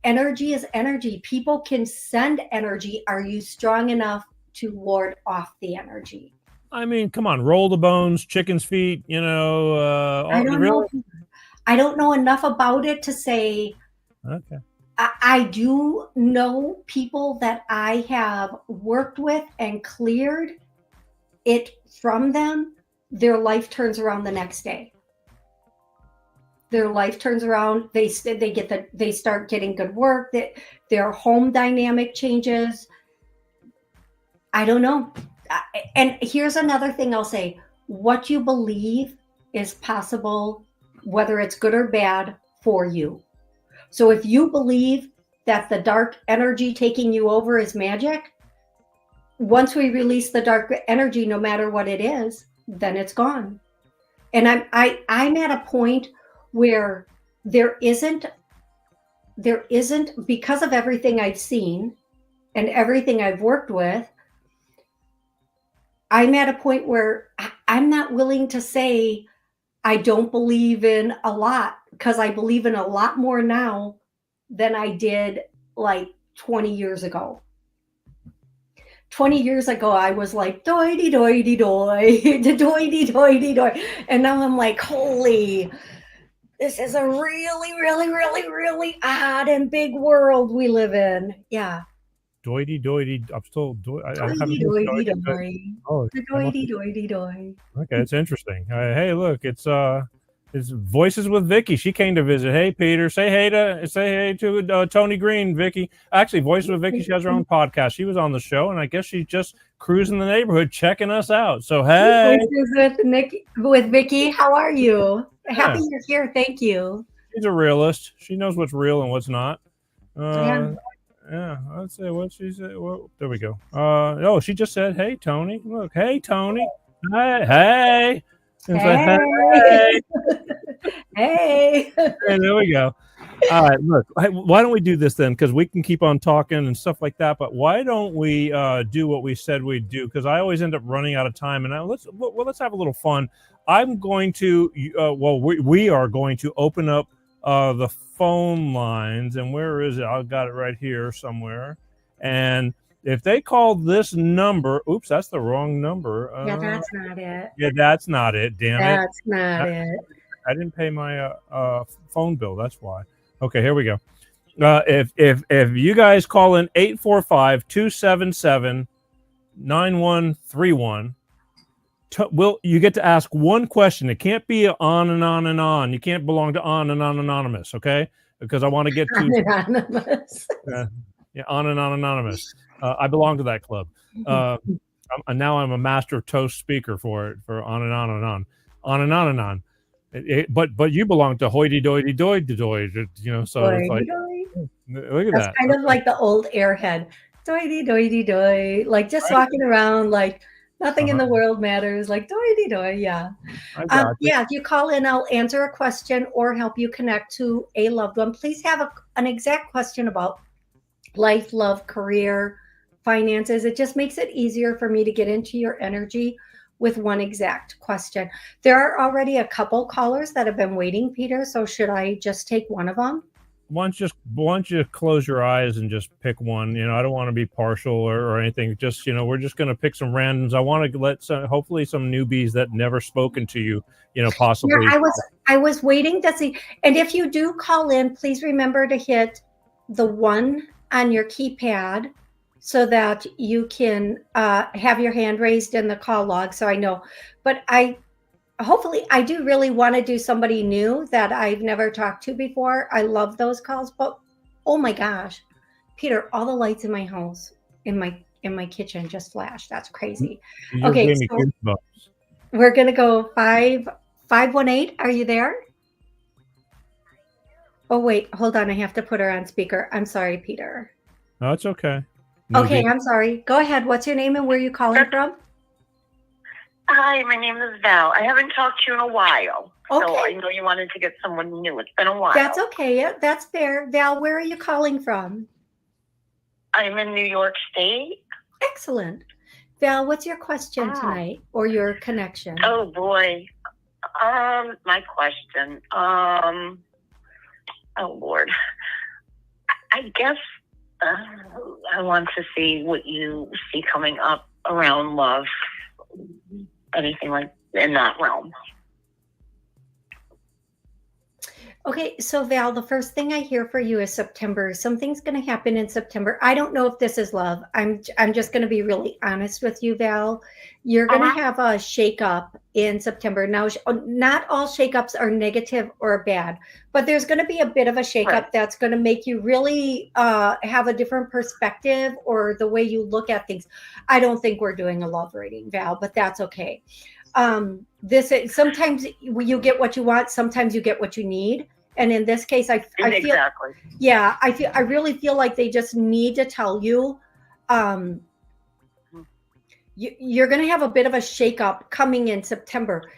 Energy is energy. People can send energy. Are you strong enough to ward off the energy? I mean, come on, roll the bones, chicken's feet, I don't know enough about it to say. Okay. I do know people that I have worked with and cleared it from them. Their life turns around the next day. Their life turns around. They start getting good work. Their home dynamic changes. I don't know. And here's another thing I'll say. What you believe is possible, whether it's good or bad, for you. So if you believe that the dark energy taking you over is magic, once we release the dark energy, no matter what it is, then it's gone. And I'm at a point where there isn't, because of everything I've seen and everything I've worked with, I'm at a point where I'm not willing to say I don't believe in a lot, because I believe in a lot more now than I did like 20 years ago. 20 years ago, I was like, doity, doity, doy, doity, doity, doy. And now I'm like, holy, this is a really, really, really, really odd and big world we live in. Yeah. Doity, doity. I'm still doity, doity, doy. Oh, doity, doity, doy. Okay, it's interesting. Hey, look, it's Voices with Vicky. She came to visit. Hey, Peter, say hey to Toni Greene, Vicky. Actually, Voices with Vicky, she has her own podcast. She was on the show, and I guess she's just cruising the neighborhood, checking us out. So, hey. Voices with Vicky, how are you? Happy you're here. Thank you. She's a realist. She knows what's real and what's not. Yeah, let's say what she said. Well, there we go. She just said, "Hey, Toni. Look, hey, Toni. Hey. Hey. Hey. Hey, there we go. All right, look. Why don't we do this then? Because we can keep on talking and stuff like that. But why don't we do what we said we'd do? Because I always end up running out of time. And let's have a little fun. I'm going to. We are going to open up the phone lines. And where is it? I've got it right here somewhere. And if they call this number, oops, that's the wrong number. Yeah, that's not it. Yeah, that's not it. Damn it. That's not it. I didn't pay my phone bill. That's why. Okay, here we go. If you guys call in 845-277-9131, you get to ask one question. It can't be on and on and on. You can't belong to On and On Anonymous, okay? Because I want to get to Anonymous. yeah, On and On Anonymous. I belong to that club. Now I'm a master toast speaker for On and On and On, On and On and On. But you belong to hoity doity doity doity, So it's like, look at That's that. kind of like the old airhead, doity doity doy, like just walking around like nothing in the world matters, like doity doy. Yeah. Yeah. If you call in, I'll answer a question or help you connect to a loved one. Please have an exact question about life, love, career, finances. It just makes it easier for me to get into your energy with one exact question. There are already a couple callers that have been waiting, Peter. So should I just take one of them? Why don't you close your eyes and just pick one? I don't want to be partial or anything. Just, we're just going to pick some randoms. I want to let hopefully some newbies that never spoken to you, possibly. Yeah, I was waiting to see. And if you do call in, please remember to hit the 1 on your keypad so that you can have your hand raised in the call log. So I know, but hopefully I do really want to do somebody new that I've never talked to before. I love those calls, but oh my gosh, Peter, all the lights in my house, in my kitchen just flashed. That's crazy. Okay, so we're going to go 518. Are you there? Oh, wait, hold on. I have to put her on speaker. I'm sorry, Peter. No, it's okay. Okay, I'm sorry. Go ahead. What's your name and where are you calling from? Hi, my name is Val. I haven't talked to you in a while. Okay. So I know you wanted to get someone new. It's been a while. That's okay. Yeah, that's fair. Val, where are you calling from? I'm in New York State. Excellent. Val, what's your question tonight or your connection? Oh, boy. My question. Oh, Lord. I guess I want to see what you see coming up around love. Anything like in that realm. Okay, so Val, the first thing I hear for you is September. Something's going to happen in September. I don't know if this is love. I'm just going to be really honest with you, Val. You're going to have a shakeup in September. Now, not all shakeups are negative or bad, but there's going to be a bit of a shakeup that's going to make you really have a different perspective or the way you look at things. I don't think we're doing a love reading, Val, but that's okay. Sometimes you get what you want, sometimes you get what you need. And in this case, I feel, yeah, I really feel like they just need to tell you, you're going to have a bit of a shakeup coming in September.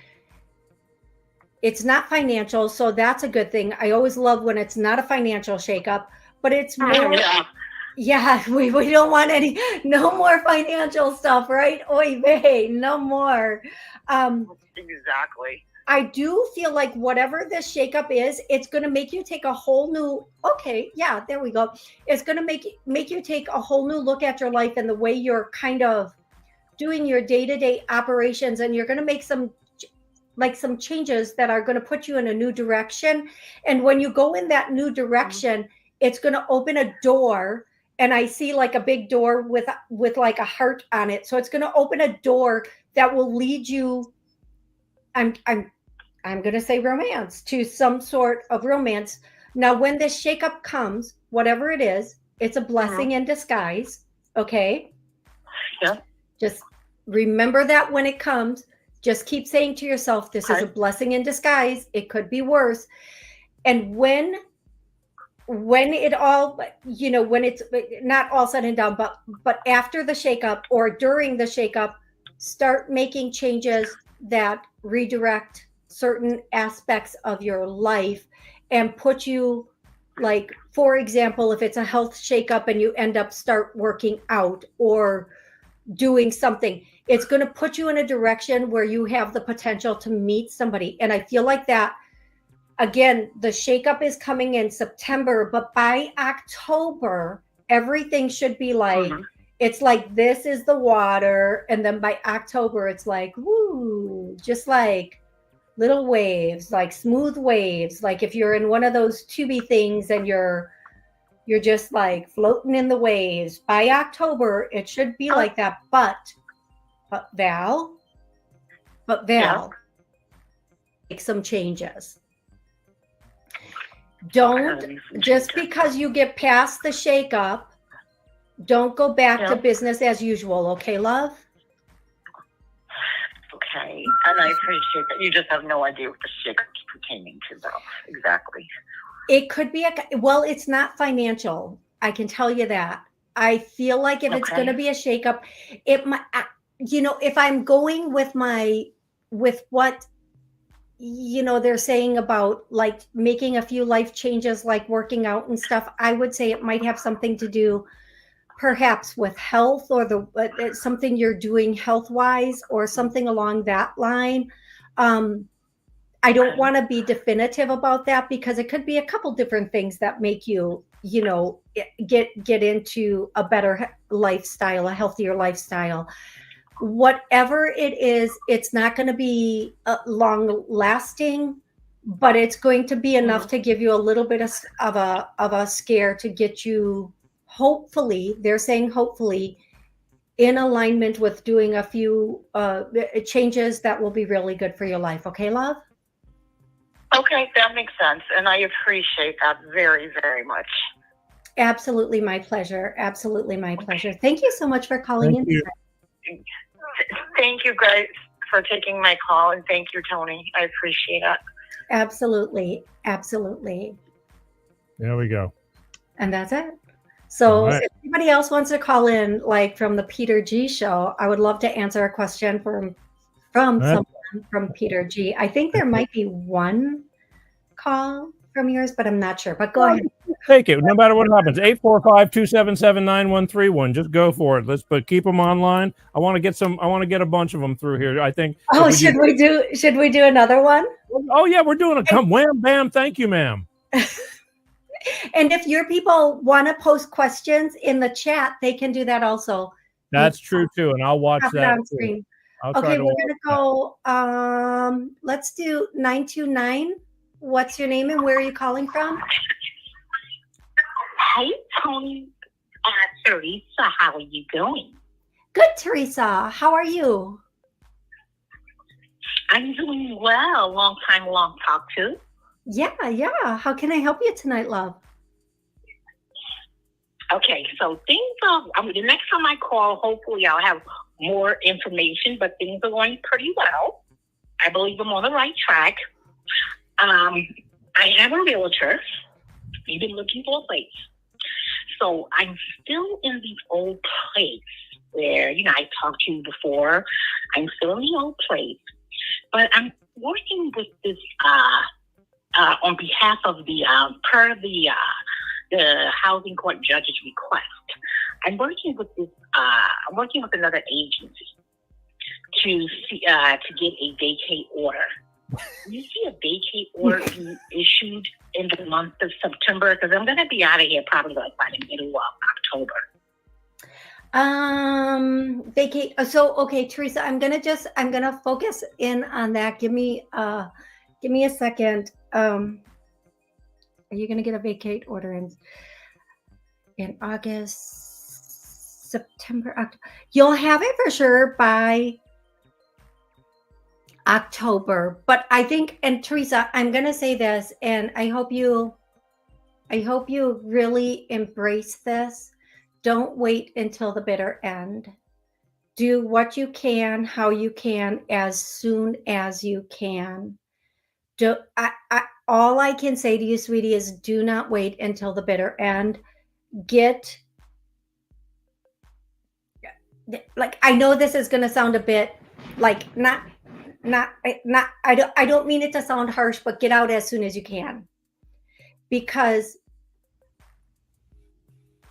It's not financial, so that's a good thing. I always love when it's not a financial shakeup, but it's more. Yeah, we don't want no more financial stuff, right? Oy vey, no more. Exactly. I do feel like whatever this shakeup is, it's going to make you take a whole new. Okay, yeah, there we go. It's going to make you take a whole new look at your life and the way you're kind of doing your day-to-day operations, and you're going to make some changes that are going to put you in a new direction. And when you go in that new direction, it's going to open a door. And I see like a big door with like a heart on it. So it's going to open a door that will lead you. I'm going to say romance, to some sort of romance. Now, when this shakeup comes, whatever it is, it's a blessing in disguise. Okay. Yeah. Just remember that when it comes, just keep saying to yourself, this is a blessing in disguise. It could be worse. And when it all, when it's not all said and done, but after the shakeup or during the shakeup, start making changes that redirect certain aspects of your life and put you, like, for example, if it's a health shakeup and you end up start working out or doing something, it's going to put you in a direction where you have the potential to meet somebody. And I feel like that again, the shakeup is coming in September, but by October, everything should be like, it's like this is the water. And then by October, it's like, woo, just like little waves, like smooth waves. Like if you're in one of those tubey things and you're just like floating in the waves. By October, it should be like that. But Val, make some changes. Don't, just because you get past the shakeup, don't go back to business as usual. Okay, love? Okay. And I appreciate that. You just have no idea what the shakeup's pertaining to, though. Exactly. It could be well, it's not financial. I can tell you that. I feel like if it's going to be a shakeup, it might, if I'm going with what, they're saying about like making a few life changes, like working out and stuff, I would say it might have something to do perhaps with health or something you're doing health wise or something along that line. I don't want to be definitive about that because it could be a couple different things that make you, get into a better lifestyle, a healthier lifestyle. Whatever it is, it's not going to be long lasting, but it's going to be enough to give you a little bit of a scare to get you, hopefully, they're saying hopefully, in alignment with doing a few changes that will be really good for your life. Okay, love? Okay, that makes sense. And I appreciate that very, very much. Absolutely my pleasure. Absolutely my pleasure. Thank you so much for calling in. Thank you guys for taking my call. And thank you, Toni. I appreciate it. Absolutely. Absolutely. There we go. And that's it. So if anybody else wants to call in, like from the Peter G show, I would love to answer a question from someone from Peter G. I think there might be one call from yours, but I'm not sure. But go ahead. Take it. No matter what happens. 845-277-9131. Just go for it. But keep them online. I want to get a bunch of them through here. I think. Oh, should we do another one? Oh yeah, we're doing a wham bam. Thank you, ma'am. And if your people want to post questions in the chat, they can do that also. That's true too, and I'll watch that on screen. Okay, we're gonna go. Let's do 929. What's your name and where are you calling from? Hey, Toni. Teresa, how are you doing? Good, Teresa. How are you? I'm doing well. Long time, long talk too. Yeah. How can I help you tonight, love? Okay, so things are, the next time I call, hopefully I'll have more information, but things are going pretty well. I believe I'm on the right track. I have a realtor. We've been looking for a place. So I'm still in the old place where, I talked to you before. I'm still in the old place. But I'm working with this, on behalf of the housing court judge's request. I'm working with another agency to get a vacate order. You see a vacate order being issued in the month of September? Because I'm going to be out of here probably like by the middle of October. Vacate. So, okay, Teresa, I'm gonna focus in on that. Give me a second. Are you gonna get a vacate order in August, September, October? You'll have it for sure by October. But I think, and Teresa, I'm gonna say this, and I hope you really embrace this. Don't wait until the bitter end. Do what you can, how you can, as soon as you can. All I can say to you, sweetie, is do not wait until the bitter end. I know this is going to sound a bit like I don't mean it to sound harsh, but get out as soon as you can. Because,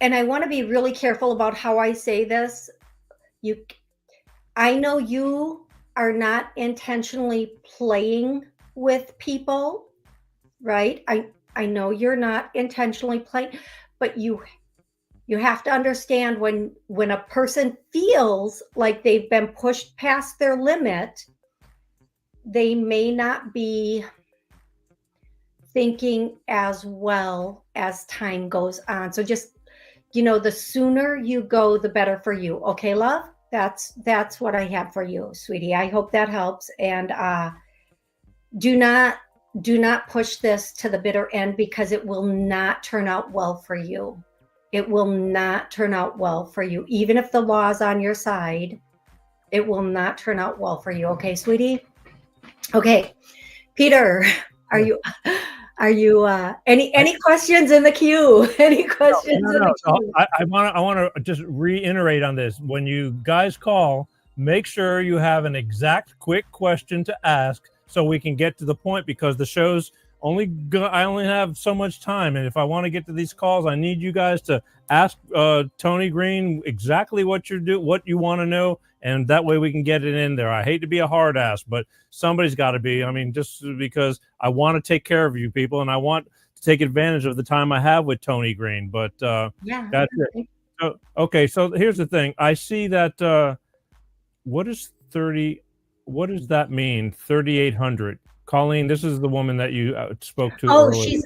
and I want to be really careful about how I say this. I know you are not intentionally playing with people, right? I know you're not intentionally playing, but you have to understand when a person feels like they've been pushed past their limit, they may not be thinking as well as time goes on. So just, the sooner you go, the better for you. Okay, love? That's what I have for you, sweetie. I hope that helps. And do not push this to the bitter end, because it will not turn out well for you. It will not turn out well for you. Even if the law is on your side, it will not turn out well for you. Okay, sweetie? Okay. Peter, are you any questions in the queue? Any questions in the queue? I want to just reiterate on this. When you guys call, make sure you have an exact quick question to ask so we can get to the point, because the show's I only have so much time, and if I want to get to these calls, I need you guys to ask Toni Greene exactly what you want to know, and that way we can get it in there. I hate to be a hard ass, but somebody's got to be. I mean, just because I want to take care of you people, and I want to take advantage of the time I have with Toni Greene. But yeah, that's it. So, okay, so here's the thing. I see that. What does that mean? 3,800. Colleen, this is the woman that you spoke to earlier. She's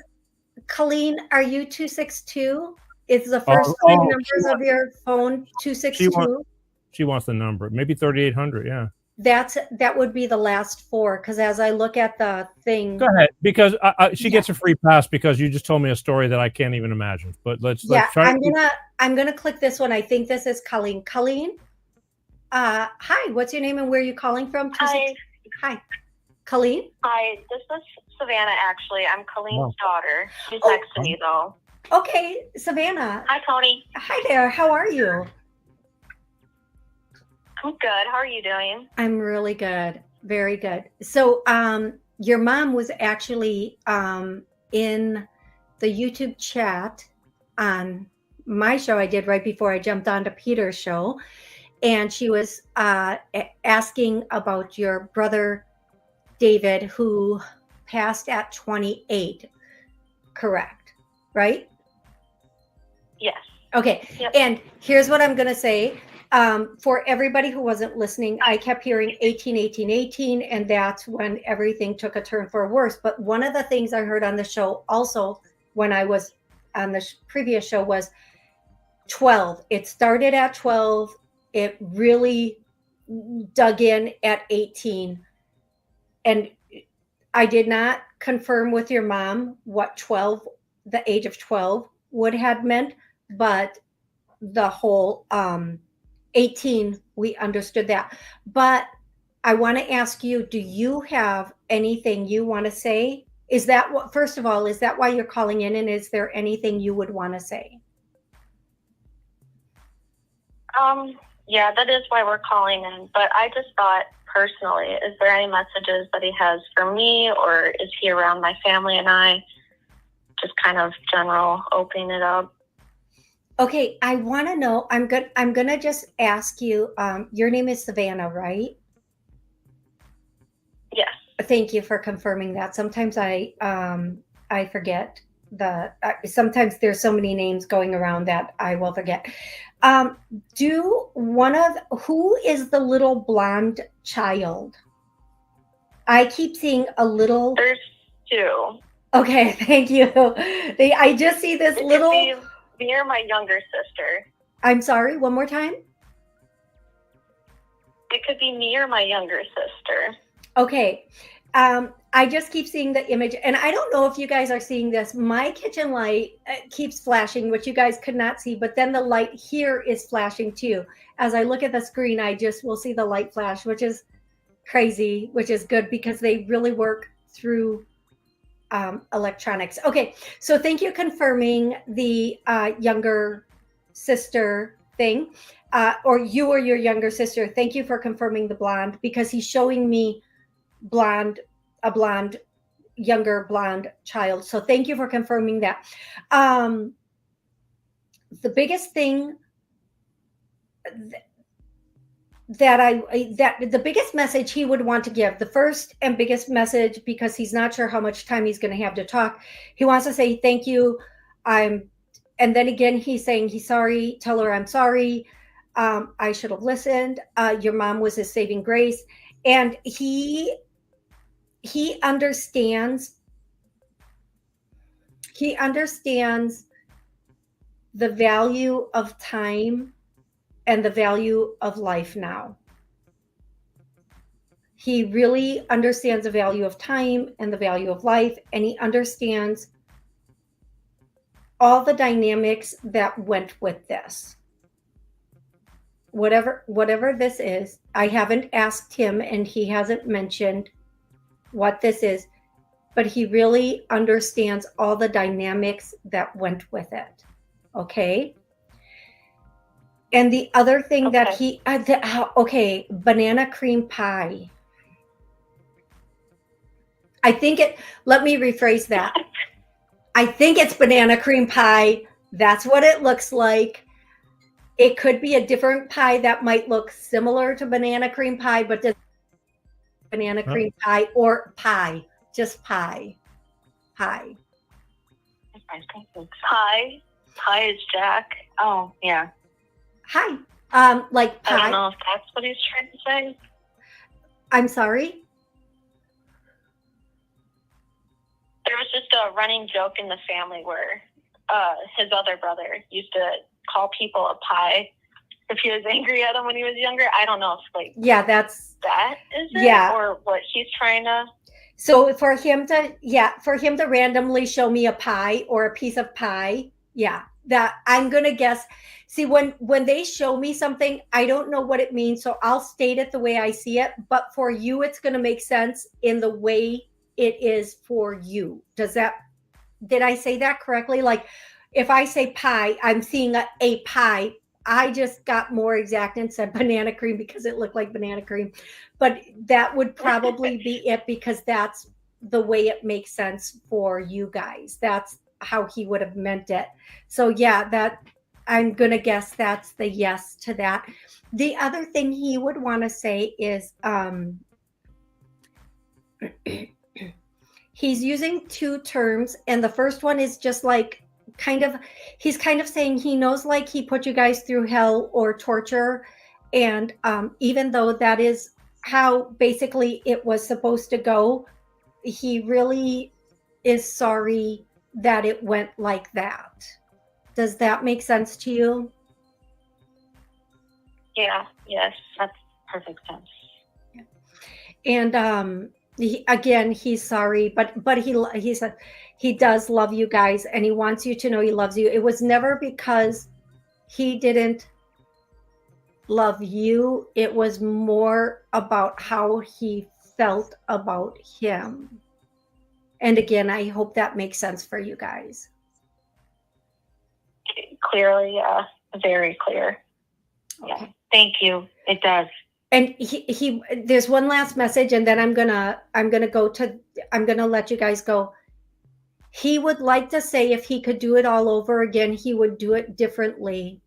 Colleen. Are you 262? Is the first three numbers of your phone 262? She wants the number. Maybe 3,800. Yeah. That would be the last four, because as I look at the thing. Go ahead, because she gets a free pass because you just told me a story that I can't even imagine. But let's try. I'm gonna click this one. I think this is Colleen. Colleen, hi. What's your name and where are you calling from? Hi, Colleen. Hi, this is Savannah. Actually, I'm Colleen's daughter. She's next to me though. Okay, Savannah. Hi, Toni. Hi there. How are you? I'm good. How are you doing? I'm really good. Very good. So, your mom was actually in the YouTube chat on my show I did right before I jumped on to Peter's show. And she was asking about your brother, David, who passed at 28. Correct, right? Yes. Okay. Yep. And here's what I'm going to say. For everybody who wasn't listening, I kept hearing 18, 18, 18, and that's when everything took a turn for worse. But one of the things I heard on the show also when I was on the previous show was 12. It started at 12. It really dug in at 18. And I did not confirm with your mom what the age of 12 would have meant, but the whole 18, we understood that. But I want to ask you, do you have anything you want to say? Is that what, first of all, is that why you're calling in? And is there anything you would want to say? Yeah, that is why we're calling in. But I just thought personally, is there any messages that he has for me, or is he around my family and I? Just kind of general, opening it up. Okay, I want to know. I'm gonna just ask you. Your name is Savannah, right? Yes. Thank you for confirming that. Sometimes I forget sometimes there's so many names going around that I will forget. Who is the little blonde child? I keep seeing a little. There's two. Okay, thank you. I just see this little. Me or my younger sister. I'm sorry, one more time. It could be me or my younger sister. Okay. I just keep seeing the image, and I don't know if you guys are seeing this. My kitchen light keeps flashing, which you guys could not see, but then the light here is flashing too. As I look at the screen, I just will see the light flash, which is crazy, which is good because they really work through electronics. Okay, so thank you confirming the younger sister thing, or you or your younger sister. Thank you for confirming the blonde, because he's showing me a blonde, younger blonde child. So thank you for confirming that. The biggest thing, that the biggest message he would want to give, the first and biggest message, because he's not sure how much time he's going to have to talk. He wants to say thank you. And then again, he's saying he's sorry. Tell her I'm sorry. I should have listened. Your mom was his saving grace, and he understands. He understands the value of time and the value of life now. He really understands the value of time and the value of life, and he understands all the dynamics that went with this. Whatever this is, I haven't asked him, and he hasn't mentioned what this is, but he really understands all the dynamics that went with it. Okay? And the other thing that he, banana cream pie. Let me rephrase that. I think it's banana cream pie. That's what it looks like. It could be a different pie that might look similar to banana cream pie, but does banana cream pie or pie, just pie. Pie. I think it's pie. Pie is Jack. Oh, yeah. Hi. Like pie. I don't know if that's what he's trying to say. I'm sorry? There was just a running joke in the family where his other brother used to call people a pie if he was angry at him when he was younger. I don't know if that's that is it, or what he's trying to. So for him to randomly show me a pie or a piece of pie, that I'm gonna guess. See, when they show me something, I don't know what it means, so I'll state it the way I see it. But for you, it's gonna make sense in the way it is for you. Did I say that correctly? Like, if I say pie, I'm seeing a pie. I just got more exact and said banana cream because it looked like banana cream. But that would probably be it, because that's the way it makes sense for you guys. That's how he would have meant it. So that I'm going to guess that's the yes to that. The other thing he would want to say is he's using two terms. And the first one is just like, he's kind of saying he knows, like, he put you guys through hell or torture. And even though that is how basically it was supposed to go, he really is sorry that it went like that. Does that make sense to you? Yeah, yes, that's perfect sense. And he's sorry, but he said he does love you guys, and he wants you to know he loves you. It was never because he didn't love you. It was more about how he felt about him. And again, I hope that makes sense for you guys. Clearly, very clear. Okay. Yeah, thank you. It does. And he there's one last message, and then I'm gonna let you guys go. He would like to say if he could do it all over again, he would do it differently.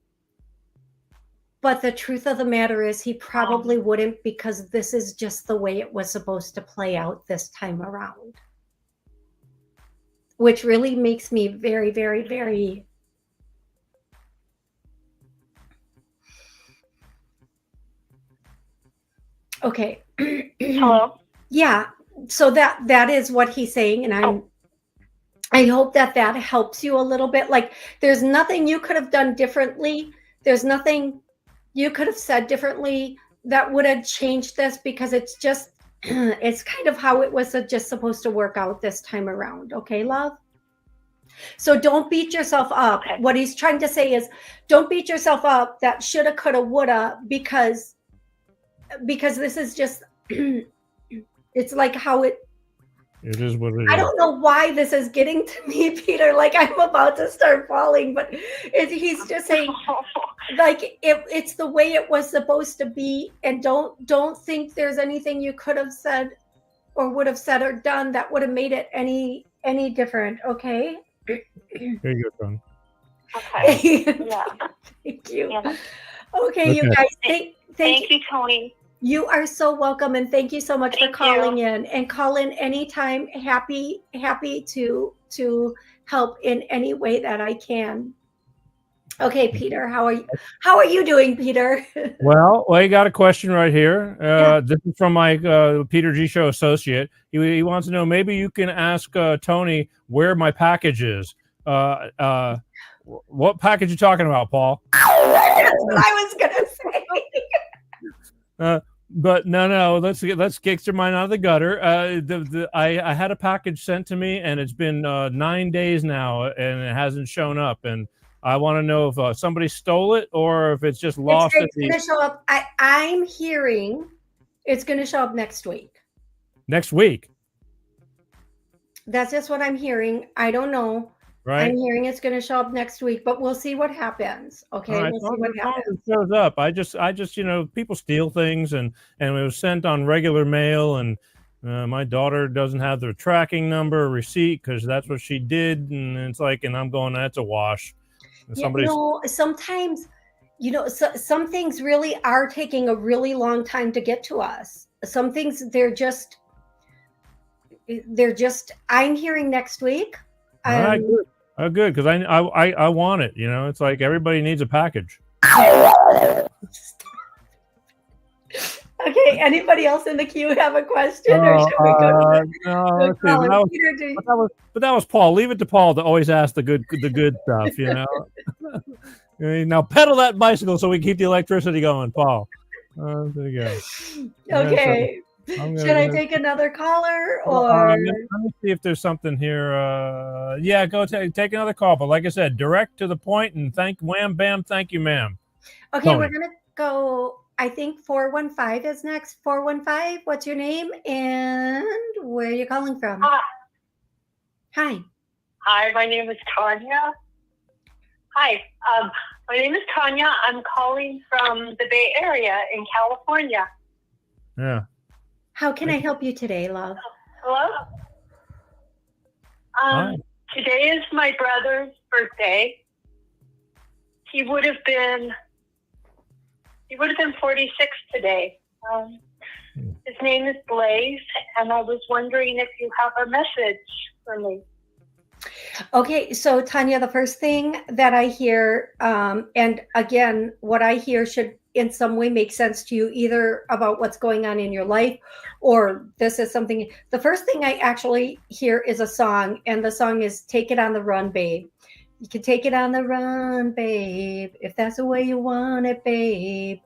But the truth of the matter is he probably wouldn't, because this is just the way it was supposed to play out this time around. Which really makes me very, very, very okay. Hello? Yeah. So that is what he's saying. And I hope that helps you a little bit. Like, there's nothing you could have done differently. There's nothing you could have said differently that would have changed this, because it's just, it's kind of how it was just supposed to work out this time around. Okay, love? So don't beat yourself up. Okay. What he's trying to say is, don't beat yourself up that shoulda, coulda, woulda, because this is just, it's like how it is what it is. I don't know why this is getting to me, Peter. Like, I'm about to start falling, but he's just saying, like, it's the way it was supposed to be, and don't think there's anything you could have said or would have said or done that would have made it any different. Okay. Here you go, Toni. Okay. Yeah. Thank you. Okay, you Okay. guys, Thank you, Toni. You are so welcome, and thank you so much for Thank calling you. in. And call in anytime. Happy to help in any way that I can. Okay, Peter, how are you doing, Peter? Well, you got a question right here. Yeah. This is from my Peter G Show associate. He wants to know, maybe you can ask Toni where my package is. What package you talking about, Paul? That's what I was gonna say. But no, let's get your mind out of the gutter. I had a package sent to me, and it's been 9 days now, and it hasn't shown up. And I want to know if somebody stole it or if it's just lost. It's going to show up. I'm hearing it's going to show up next week. Next week. That's just what I'm hearing. I don't know. Right. I'm hearing it's going to show up next week, but we'll see what happens. Okay, right. we'll see what happens. It shows up. I just people steal things, and it was sent on regular mail, and my daughter doesn't have the tracking number or receipt because that's what she did, and it's like, and I'm going, that's a wash. Sometimes, some things really are taking a really long time to get to us. Some things they're just. I'm hearing next week. All right, good. Oh, good, because I want it. It's like everybody needs a package. Okay. Anybody else in the queue have a question, or should we go? No, but that was Paul. Leave it to Paul to always ask the good stuff. Now pedal that bicycle so we keep the electricity going, Paul. There you go. Okay. Should I take another caller, or let me see if there's something here. Yeah, go take another call. But like I said, direct to the point, and wham bam, thank you, ma'am. Okay, Toni. we're gonna go. I think 415 is next. 415. What's your name and where are you calling from? Hi. Hi, my name is Tanya. Hi, my name is Tanya. I'm calling from the Bay Area in California. Yeah. How can I help you today, love? Hello? Hi. Today is my brother's birthday. He would have been 46 today. His name is Blaze, and I was wondering if you have a message for me. Okay, so Tanya, the first thing that I hear, and again, what I hear should in some way make sense to you, either about what's going on in your life, or this is something. The first thing I actually hear is a song, and the song is "Take It on the Run, Babe." You can take it on the run, babe, if that's the way you want it, babe.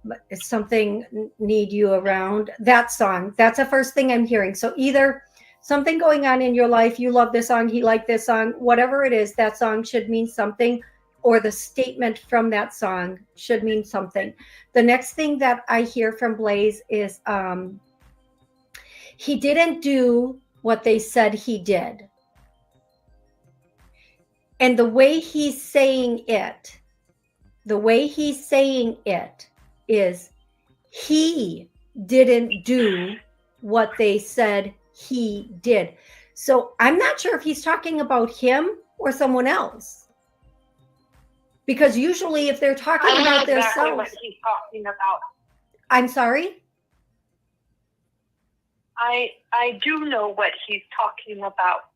But it's something need you around. That song, that's the first thing I'm hearing. So either something going on in your life, you love this song, he liked this song, whatever it is, that song should mean something, or the statement from that song should mean something. The next thing that I hear from Blaze is he didn't do what they said he did. And the way he's saying it is he didn't do what they said he did. So I'm not sure if he's talking about him or someone else. Because usually if they're talking about exactly themselves. What he's talking about. I'm sorry? I do know what he's talking about.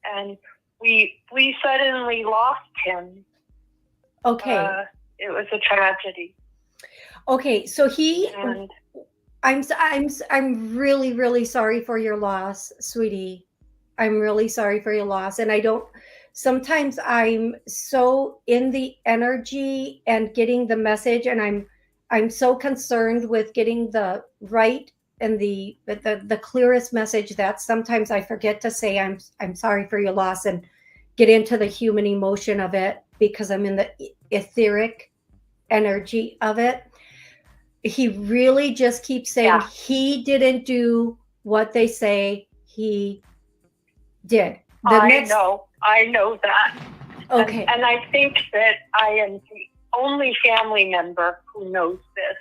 And we suddenly lost him. Okay. It was a tragedy. Okay, so And I'm really, really sorry for your loss, sweetie. I'm really sorry for your loss. And sometimes I'm so in the energy and getting the message, and I'm so concerned with getting the right and the clearest message that sometimes I forget to say I'm sorry for your loss and get into the human emotion of it, because I'm in the etheric energy of it. He really just keeps saying he didn't do what they say he did. I know that. Okay. And I think that I am the only family member who knows this.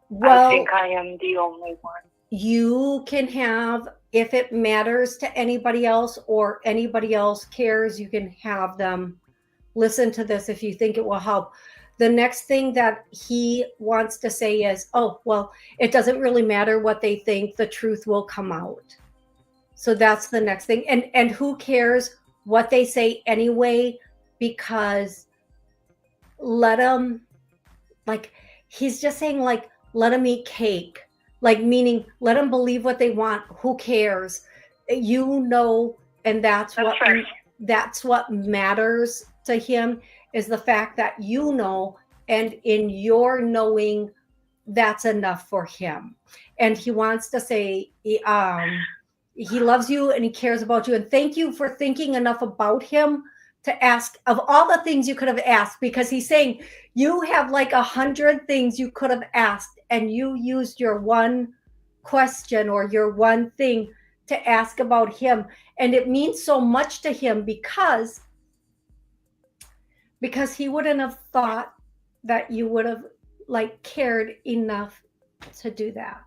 Well, I think I am the only one. You can have, if it matters to anybody else or anybody else cares, you can have them listen to this if you think it will help. the next thing that he wants to say is, oh, well, it doesn't really matter what they think, the truth will come out. So that's the next thing. And who cares what they say anyway, because let them, like, he's just saying, like, let them eat cake, like, meaning let them believe what they want. Who cares? You know, and that's what matters to him, is the fact that you know, and in your knowing, that's enough for him. And he wants to say, he loves you and he cares about you. And thank you for thinking enough about him to ask, of all the things you could have asked, because he's saying you have like 100 things you could have asked, and you used your one question or your one thing to ask about him. And it means so much to him because he wouldn't have thought that you would have like cared enough to do that.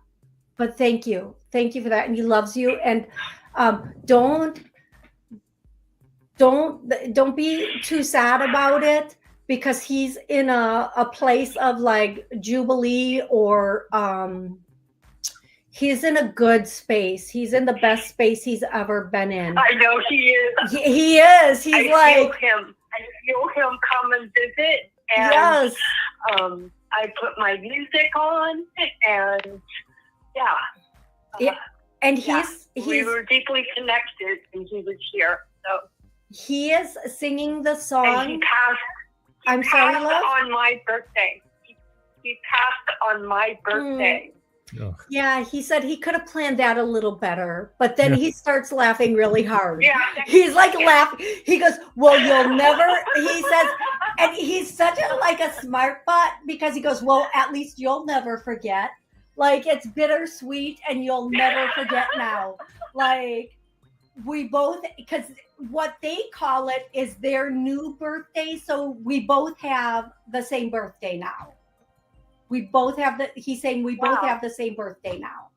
But thank you for that. And he loves you. And don't be too sad about it, because he's in a place of like jubilee, or he's in a good space. He's in the best space he's ever been in. I know he is. He is. He's I feel him come and visit. And, yes. I put my music on, and and we were deeply connected, and he was here. So he is singing the song. And he passed. I'm sorry, love? On my birthday. He passed on my birthday. Yeah, he said he could have planned that a little better, but then he starts laughing really hard. Yeah, he's like laughing. He goes, "Well, you'll never." He says, and he's such a smart butt, because he goes, "Well, at least you'll never forget. Like, it's bittersweet, and you'll never forget now." Like, we both, because what they call it is their new birthday, so we both have the same birthday now. We both have he's saying we both have the same birthday now.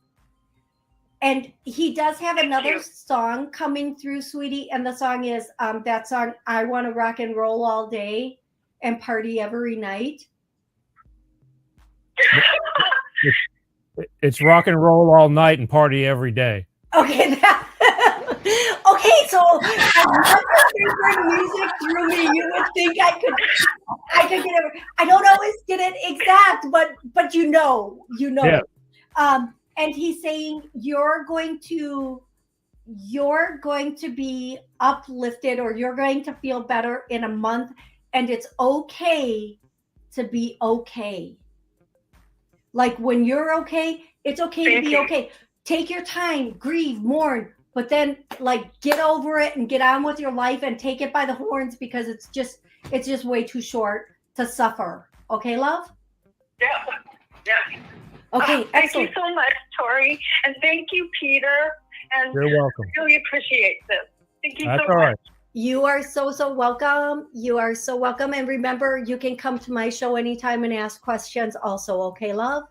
And he does have another song coming through, sweetie. And the song is that song, I Want to Rock and Roll All Day and Party Every Night. It's rock and roll all night and party every day. Okay. Okay, so favorite music through me, you would think I could get it. I don't always get it exact, but you know. Yeah. And he's saying you're going to be uplifted, or you're going to feel better in a month, and it's okay to be okay. Like, when you're okay, it's okay to be okay. Take your time, grieve, mourn, but then like get over it and get on with your life and take it by the horns, because it's just way too short to suffer. Okay, love? Yeah. Okay, thank excellent. you so much, Tori, and thank you, Peter. And you're welcome. I really appreciate this. Thank you That's so all much. right. You are so welcome. You are so welcome. And remember, you can come to my show anytime and ask questions also. Okay, love?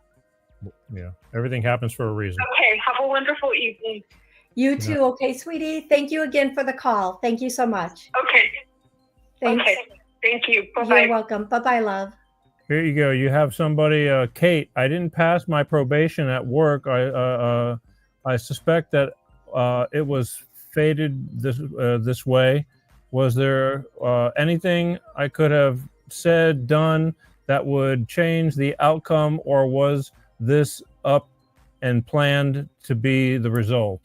Yeah, everything happens for a reason. Okay, have a wonderful evening. You too. Okay, sweetie. Thank you again for the call. Thank you so much. Okay. Thanks. Okay. Thank you. Bye-bye. You're welcome. Bye-bye, love. Here you go. You have somebody, Kate. I didn't pass my probation at work. I suspect that it was fated this way. Was there anything I could have said, done that would change the outcome, or was this up and planned to be the result?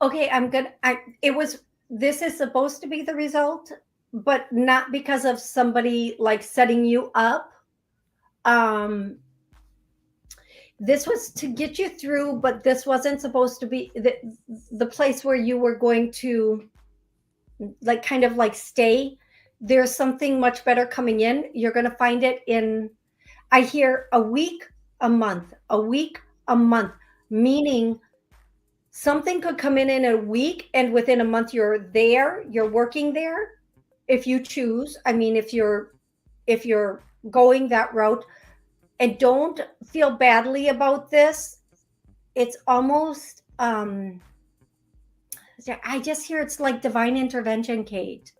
Okay, I'm good. This is supposed to be the result, but not because of somebody like setting you up. This was to get you through, but this wasn't supposed to be the place where you were going to like kind of like stay. There's something much better coming in. You're going to find it in, I hear, a week, a month, meaning something could come in a week, and within a month you're working there if you choose. I mean, if you're going that route. And don't feel badly about this. It's almost I just hear it's like divine intervention, Kate.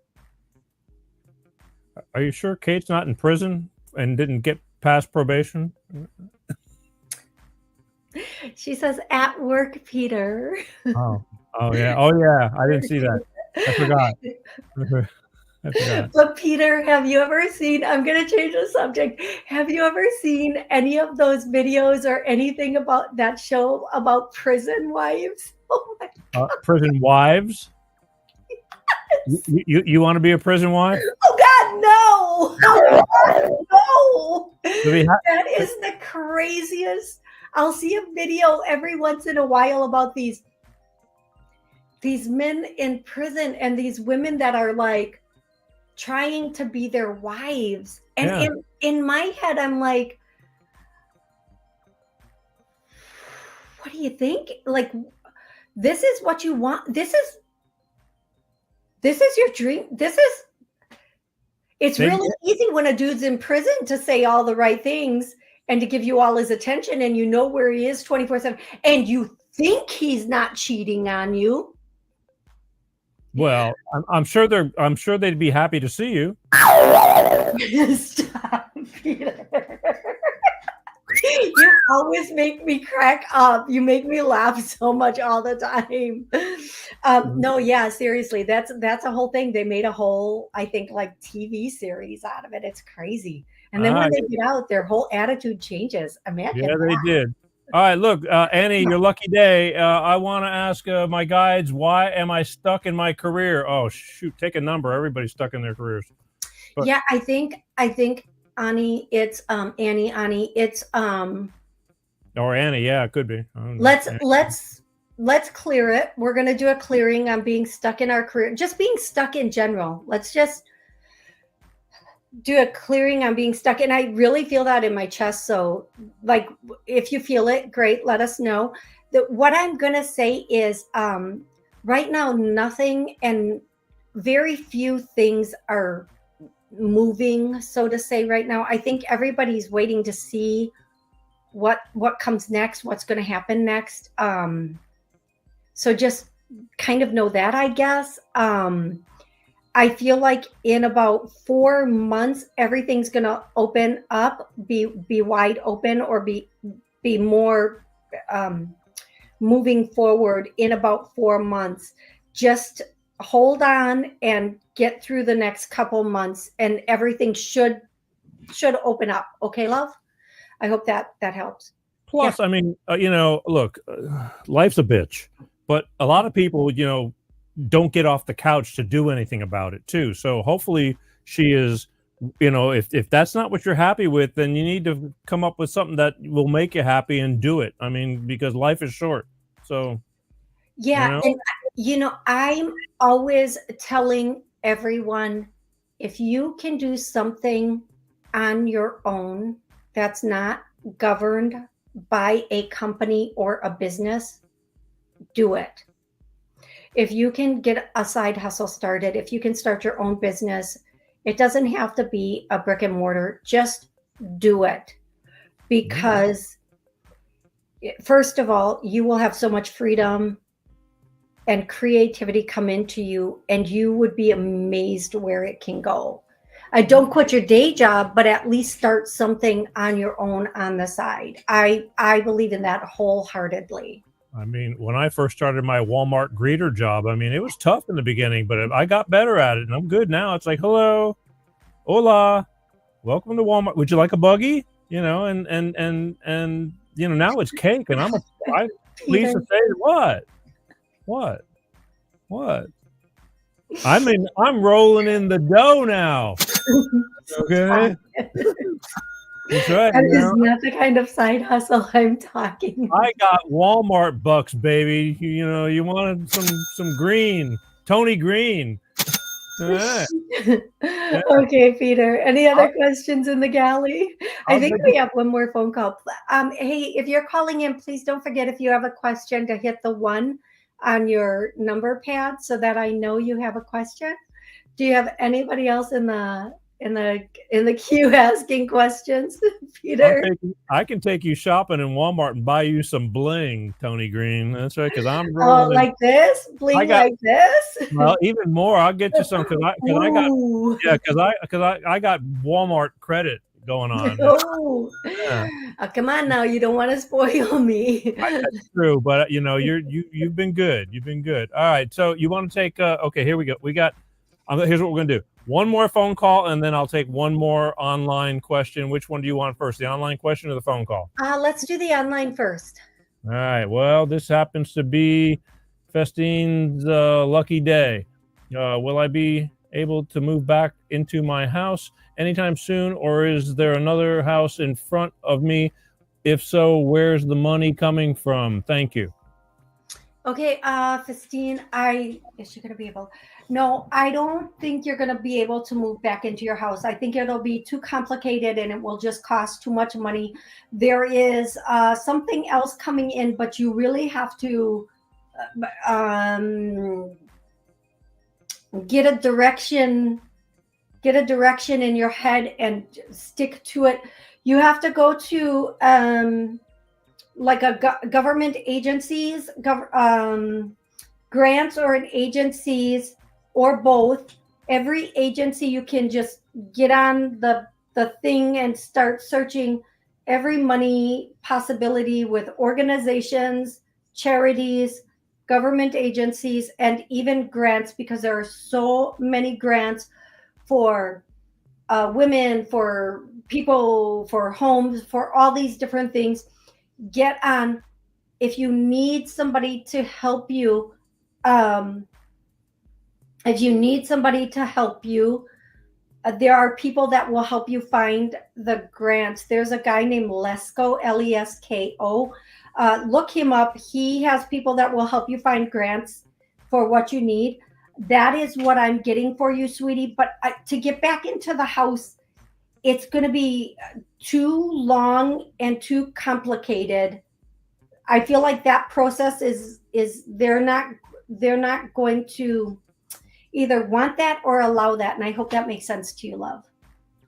Are you sure Kate's not in prison and didn't get past probation? She says at work, Peter. Oh yeah. I didn't see that. I forgot. I forgot. But Peter, have you ever seen, I'm going to change the subject. Have you ever seen any of those videos or anything about that show about prison wives? Oh my God. Prison wives? You want to be a prison wife? Oh God, no. Oh, God, no. That is the craziest. I'll see a video every once in a while about these men in prison and these women that are like trying to be their wives. And in my head, I'm like, what do you think? Like, this is what you want. This is your dream. It's really easy when a dude's in prison to say all the right things and to give you all his attention, and you know where he is 24/7, and you think he's not cheating on you. Well, I'm sure they'd be happy to see you. Stop, Peter. You always make me crack up. You make me laugh so much all the time. No, yeah, seriously, that's a whole thing. They made a whole, I think, like TV series out of it. It's crazy. And then when they get out, their whole attitude changes. Imagine. Yeah, they did. All right, look, Annie, your lucky day. I want to ask my guides, why am I stuck in my career? Oh, shoot, take a number. Everybody's stuck in their careers. But, yeah, I think Annie, it's Annie, it's or Annie, yeah, it could be. Let's clear it. We're gonna do a clearing on being stuck in our career, just being stuck in general. Let's just do a clearing on being stuck. And I really feel that in my chest. So like, if you feel it, great, let us know. That what I'm gonna say is right now, nothing and very few things are moving, so to say, right now. I think everybody's waiting to see what comes next, what's going to happen next. So just kind of know that, I guess. I feel like in about 4 months, everything's going to open up, be wide open, or be more moving forward in about 4 months. Just hold on and get through the next couple months, and everything should open up. Okay, love? I hope that helps. Plus, yeah. I mean, look, life's a bitch, but a lot of people, don't get off the couch to do anything about it too. So hopefully she is, if that's not what you're happy with, then you need to come up with something that will make you happy and do it. I mean, because life is short. So yeah. And I'm always telling everyone, if you can do something on your own that's not governed by a company or a business, do it. If you can get a side hustle started, if you can start your own business, it doesn't have to be a brick and mortar. Just do it. Because first of all, you will have so much freedom and creativity come into you, and you would be amazed where it can go. Don't quit your day job, but at least start something on your own on the side. I believe in that wholeheartedly. I mean, when I first started my Walmart greeter job, I mean, it was tough in the beginning, but I got better at it, and I'm good now. It's like, hello, hola, welcome to Walmart. Would you like a buggy? Now it's cake, and I'm pleased to say what? I mean, I'm rolling in the dough now. Okay. That's right. That is not the kind of side hustle I'm talking about. I got Walmart bucks, baby. You wanted some green, Toni Greene. Right. Yeah. Okay, Peter. Any other questions in the galley? I think we have one more phone call. Hey, if you're calling in, please don't forget, if you have a question, to hit the 1 on your number pad so that I know you have a question. Do you have anybody else in the in the queue asking questions, Peter. I can take you shopping in Walmart and buy you some bling, Toni Greene. That's right, because I'm Oh, rolling. like this, bling like this. Well, even more. I'll get you some because I got Walmart credit going on. Oh, Yeah. come on now, you don't want to spoil me. That's true, but you've been good. You've been good. All right, so you want to take? Okay, here we go. We got. Here's what we're gonna do. One more phone call, and then I'll take one more online question. Which one do you want first, the online question or the phone call? Let's do the online first. All right. Well, this happens to be Festine's lucky day. Will I be able to move back into my house anytime soon, or is there another house in front of me? If so, where's the money coming from? Thank you. Okay, Festine, is she gonna be able? No, I don't think you're gonna be able to move back into your house. I think it'll be too complicated and it will just cost too much money. There is something else coming in, but you really have to get a direction in your head and stick to it. You have to go to like a government agencies, grants or an agencies or both. Every agency, you can just get on the thing and start searching every money possibility with organizations, charities, government agencies, and even grants, because there are so many grants for women, for people, for homes, for all these different things. Get on. If you need somebody to help you, there are people that will help you find the grants. There's a guy named Lesko, Lesko. Look him up. He has people that will help you find grants for what you need. That is what I'm getting for you, sweetie. But to get back into the house, it's going to be too long and too complicated. I feel like that process is they're not going to either want that or allow that. And I hope that makes sense to you, love.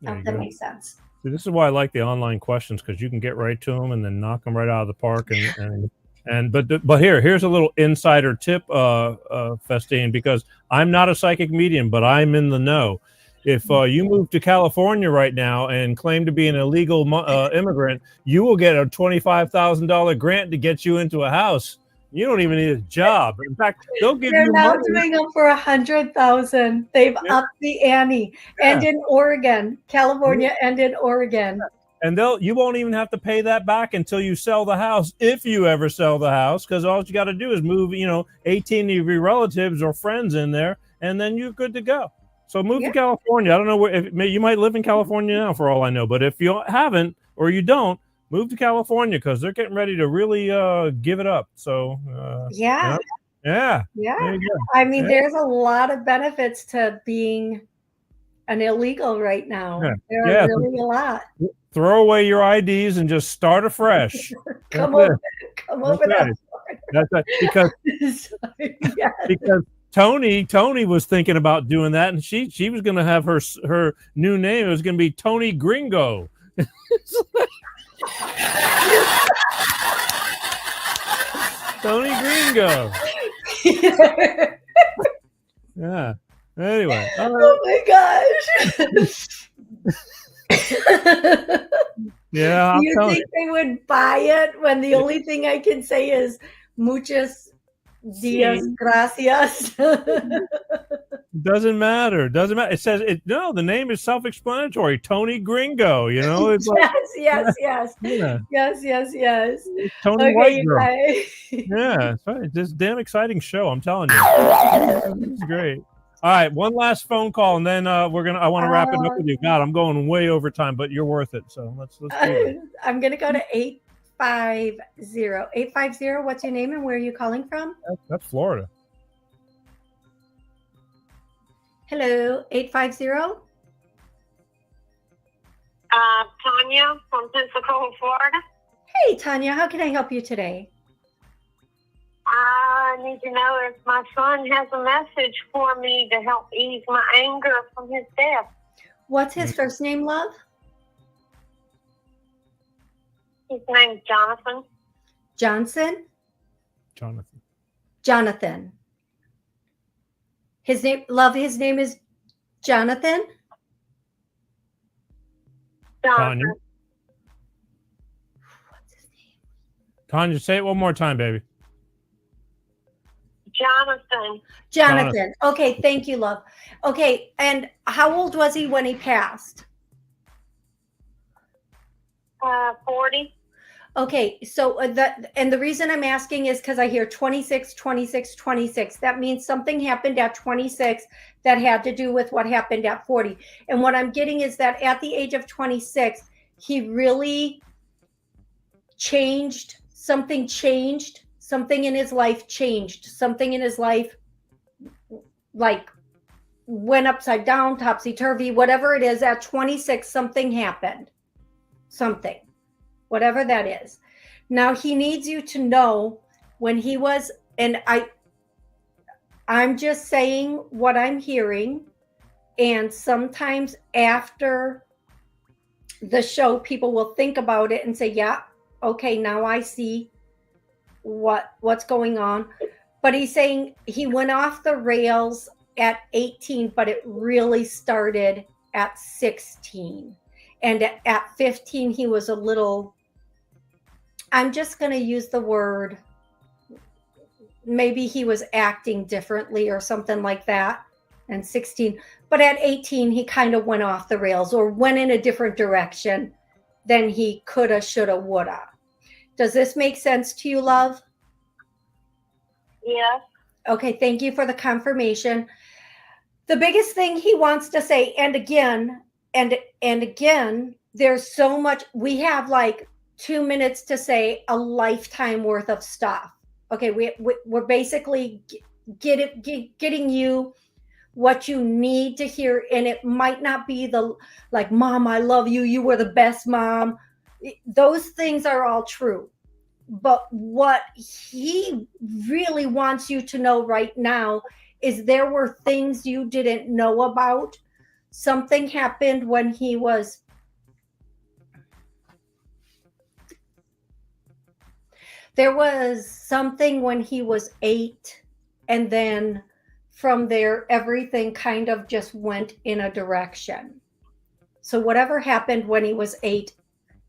I hope that makes sense. See, this is why I like the online questions, because you can get right to them and then knock them right out of the park. But here's a little insider tip, Festine, because I'm not a psychic medium, but I'm in the know. If you move to California right now and claim to be an illegal immigrant, you will get a $25,000 grant to get you into a house. You don't even need a job. In fact, they'll give They're you now money. doing them for $100,000. They've upped the ante, and in Oregon, California, and in Oregon. And you won't even have to pay that back until you sell the house, if you ever sell the house, because all you got to do is move, 18 of your relatives or friends in there, and then you're good to go. So move to California. I don't know where you might live in California now, for all I know. But if you haven't or you don't, move to California, because they're getting ready to really give it up. So yeah. I mean, there's a lot of benefits to being an illegal right now. There are really a lot. Throw away your IDs and just start afresh. Come over. That's right. Because Toni was thinking about doing that, and she was going to have her new name. It was going to be Toni Gringo. Toni Gringo. Yeah. Anyway. Oh my gosh. Yeah. You think they would buy it when the only thing I can say is muchas dias gracias? Doesn't matter. It says the name is self-explanatory. Toni Gringo, it's yes. Toni Okay, White Girl. bye. Yeah, it's fine. This damn exciting show, I'm telling you. It's great. All right, one last phone call, and then I want to wrap it up with you. God, I'm going way over time, but you're worth it. So let's do it. I'm gonna go to 850. 850. What's your name and where are you calling from? That's Florida. Hello, 850. Tanya from Pensacola, Florida. Hey, Tanya, how can I help you today? I need to know if my son has a message for me to help ease my anger from his death. What's his first name, love? His name's Jonathan. Johnson? Jonathan. Jonathan. His name, love, his name is Jonathan? Tanya. Tanya, say it one more time, baby. Jonathan. Okay, thank you, love. Okay, and how old was he when he passed? 40. Okay, so the reason I'm asking is because I hear 26, 26, 26. That means something happened at 26 that had to do with what happened at 40. And what I'm getting is that at the age of 26, he really changed. Something in his life changed. Something in his life like went upside down, topsy-turvy, whatever it is. At 26, something happened. Something. Whatever that is. Now he needs you to know when he was, and I'm just saying what I'm hearing. And sometimes after the show, people will think about it and say, yeah, okay, now I see what's going on. But he's saying he went off the rails at 18, but it really started at 16. And at 15, he was a little, I'm just going to use the word, maybe he was acting differently or something like that. And 16, but at 18, he kind of went off the rails or went in a different direction than he coulda, shoulda, woulda. Does this make sense to you, love? Yeah. Okay, thank you for the confirmation. The biggest thing he wants to say, and again, there's so much, we have like 2 minutes to say a lifetime worth of stuff. Okay, we're basically getting you what you need to hear, and it might not be the like, Mom, I love you, you were the best mom. Those things are all true. But what he really wants you to know right now is there were things you didn't know about. Something happened when he was, there was something when he was 8, and then from there, everything kind of just went in a direction. So whatever happened when he was 8,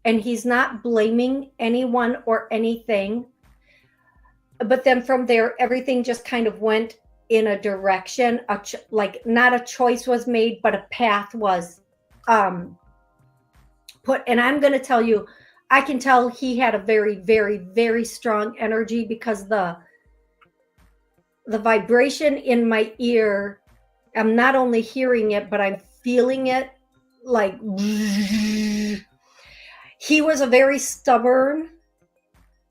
and he's not blaming anyone or anything, but then from there, everything just kind of went in a direction, like not a choice was made, but a path was put. And I'm going to tell you, I can tell he had a very, very, very strong energy, because the vibration in my ear, I'm not only hearing it, but I'm feeling it like, he was a very stubborn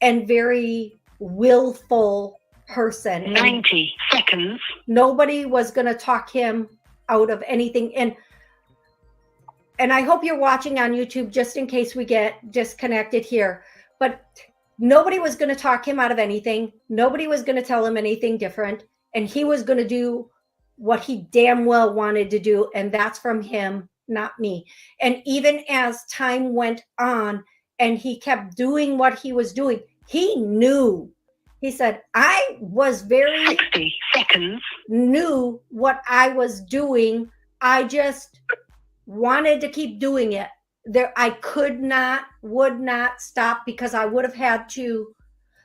and very willful person. 90 seconds. Nobody was going to talk him out of anything. And I hope you're watching on YouTube, just in case we get disconnected here. But nobody was going to talk him out of anything. Nobody was going to tell him anything different. And he was going to do what he damn well wanted to do. And that's from him, not me. And even as time went on and he kept doing what he was doing, he knew. He said, I was very 60 seconds. Knew what I was doing. I just wanted to keep doing it. I would not stop, because I would have had to,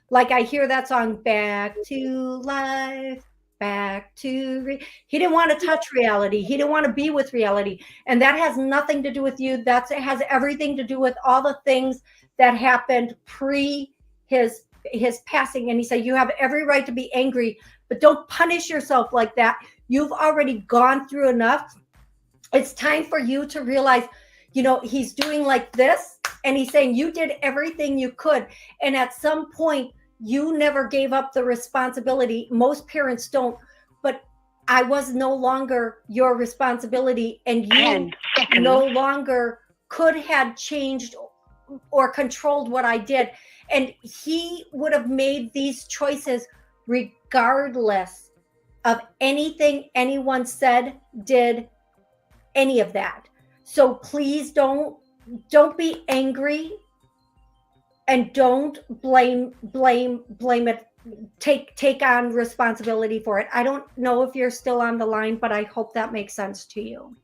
like, I hear that song, Back to Life, Back to, he didn't want to touch reality. He didn't want to be with reality. And that has nothing to do with you. It has everything to do with all the things that happened pre his passing. And he said, you have every right to be angry, but don't punish yourself like that. You've already gone through enough. It's time for you to realize, he's doing like this, and he's saying you did everything you could. And at some point, you never gave up the responsibility. Most parents don't, but I was no longer your responsibility, and you no longer could have changed or controlled what I did. And he would have made these choices regardless of anything anyone said, did, any of that. So please don't be angry, and don't blame it. Take on responsibility for it. I don't know if you're still on the line, but I hope that makes sense to you.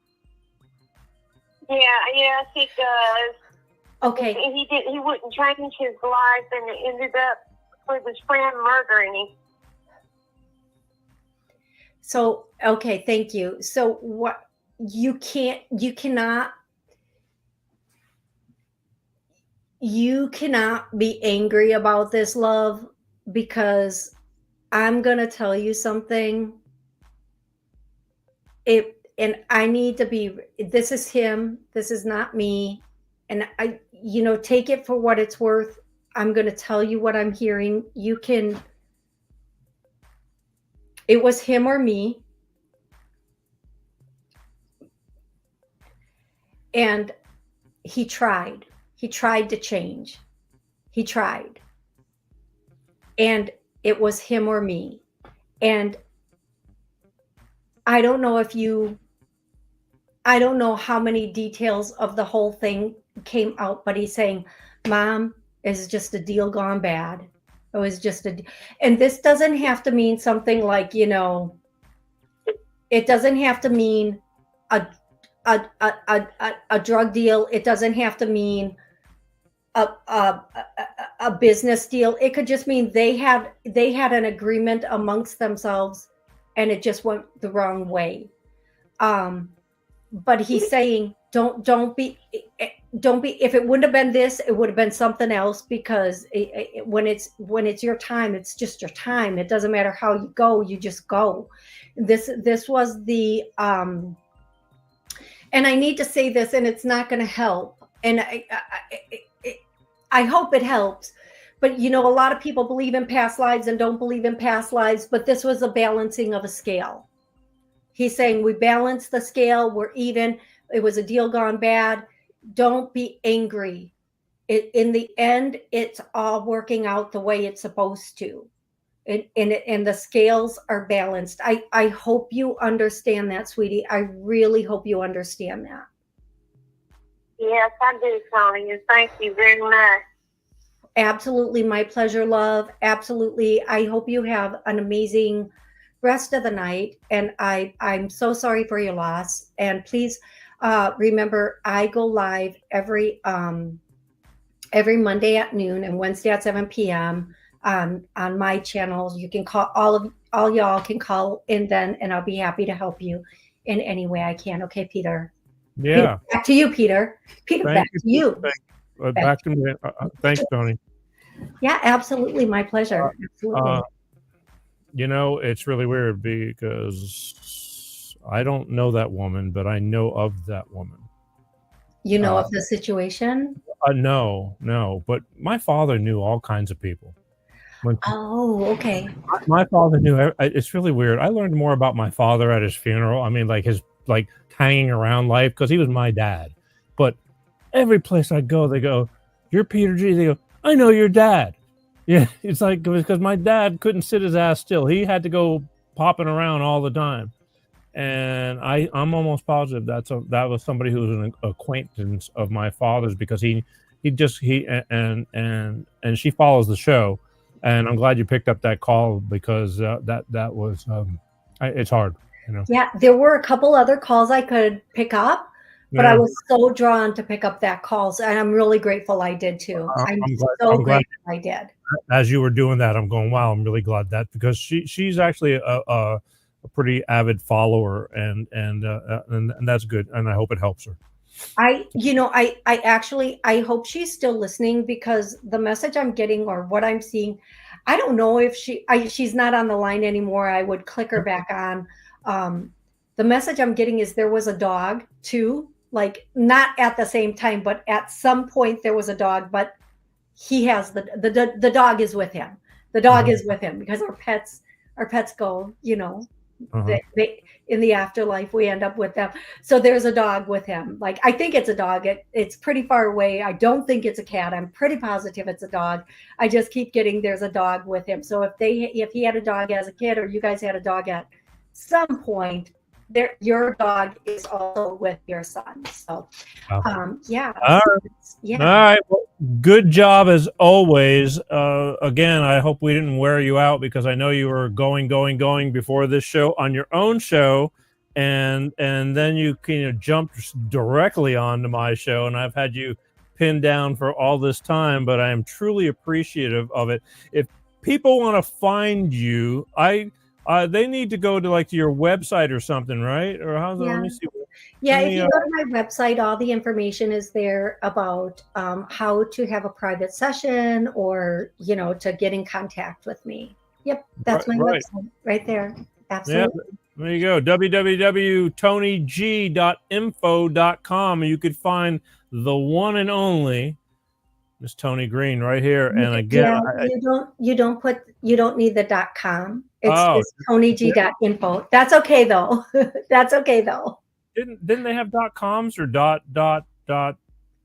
Yeah, yes, he does. Okay. He wouldn't change his life, and it ended up with his friend murdering him. So, okay, thank you. So what you cannot be angry about this, love, because I'm going to tell you something. And I need to be, this is him, this is not me. And I, take it for what it's worth. I'm going to tell you what I'm hearing. It was him or me. And he tried to change. He tried. And it was him or me. And I don't know how many details of the whole thing came out, but he's saying, Mom, is just a deal gone bad. It was just and this doesn't have to mean something like, it doesn't have to mean a drug deal. It doesn't have to mean a business deal. It could just mean they had an agreement amongst themselves and it just went the wrong way. But he's saying, don't be, if it wouldn't have been this, it would have been something else, because when it's your time, it's just your time. It doesn't matter how you go, you just go. This was the, and I need to say this, and it's not going to help. And I hope it helps. But, a lot of people believe in past lives and don't believe in past lives, but this was a balancing of a scale. He's saying we balanced the scale. We're even. It was a deal gone bad. Don't be angry. In the end, it's all working out the way it's supposed to. And the scales are balanced. I hope you understand that, sweetie. I really hope you understand that. Yes, I do, Toni, and thank you very much. Absolutely. My pleasure, love. Absolutely. I hope you have an amazing rest of the night. And I'm so sorry for your loss. And please remember, I go live every Monday at noon and Wednesday at 7 p.m. on my channels. You can call, all y'all can call in then, and I'll be happy to help you in any way I can. Okay, Peter? Yeah. Peter, back to you, Peter. Peter, back to you. Back to me. Thanks, Toni. Yeah, absolutely. My pleasure. Absolutely. It's really weird because I don't know that woman, but I know of that woman. You know of the situation? No. But my father knew all kinds of people. Okay. My father knew. It's really weird. I learned more about my father at his funeral. I mean, his hanging around life, because he was my dad. But every place I go, they go, "You're Peter G." They go, "I know your dad." Yeah, it's because my dad couldn't sit his ass still. He had to go popping around all the time. And I'm almost positive that was somebody who was an acquaintance of my father's, because he and she follows the show, and I'm glad you picked up that call, because that was it's hard, Yeah, there were a couple other calls I could pick up, but I was so drawn to pick up that call, and I'm really grateful I did too. I'm so grateful I did. As you were doing that, I'm going, wow, I'm really glad that, because she's actually a pretty avid follower, and that's good, and I hope it helps her. I hope she's still listening, because the message I'm getting, or what I'm seeing, I don't know if she's not on the line anymore. I would click her back on. The message I'm getting is there was a dog too, not at the same time, but at some point there was a dog, but he has the dog is with him. The dog is with him, because our pets go, they in the afterlife, we end up with them. So there's a dog with him. I think it's a dog. It's pretty far away. I don't think it's a cat. I'm pretty positive it's a dog. I just keep getting there's a dog with him. So if he had a dog as a kid, or you guys had a dog at some point, your dog is also with your son. So, yeah. All right. Yeah. All right. Well, good job as always. Again, I hope we didn't wear you out because I know you were going before this show on your own show, and then you kind of jumped directly onto my show, and I've had you pinned down for all this time. But I am truly appreciative of it. If people want to find you, they need to go to like to your website or something, right? Or how's it? Let me see. Yeah, if you go to my website, all the information is there about how to have a private session or, to get in contact with me. Yep, that's my website right there. Absolutely. Yeah, there you go. www.tonig.info.com. You could find the one and only Miss Toni Greene right here. And again, you don't need the .com. It's tonig.info. That's okay though. That's okay though. Didn't they have .coms or dot?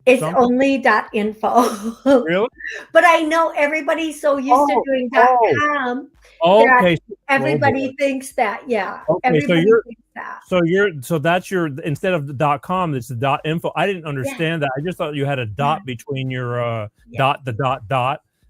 It's something? only .info. Really? But I know everybody's so used to doing .com. Okay. Everybody thinks that. Yeah. Okay, everybody thinks that. So that's your, instead of the .com, it's the .info. I didn't understand that. I just thought you had a dot between your dot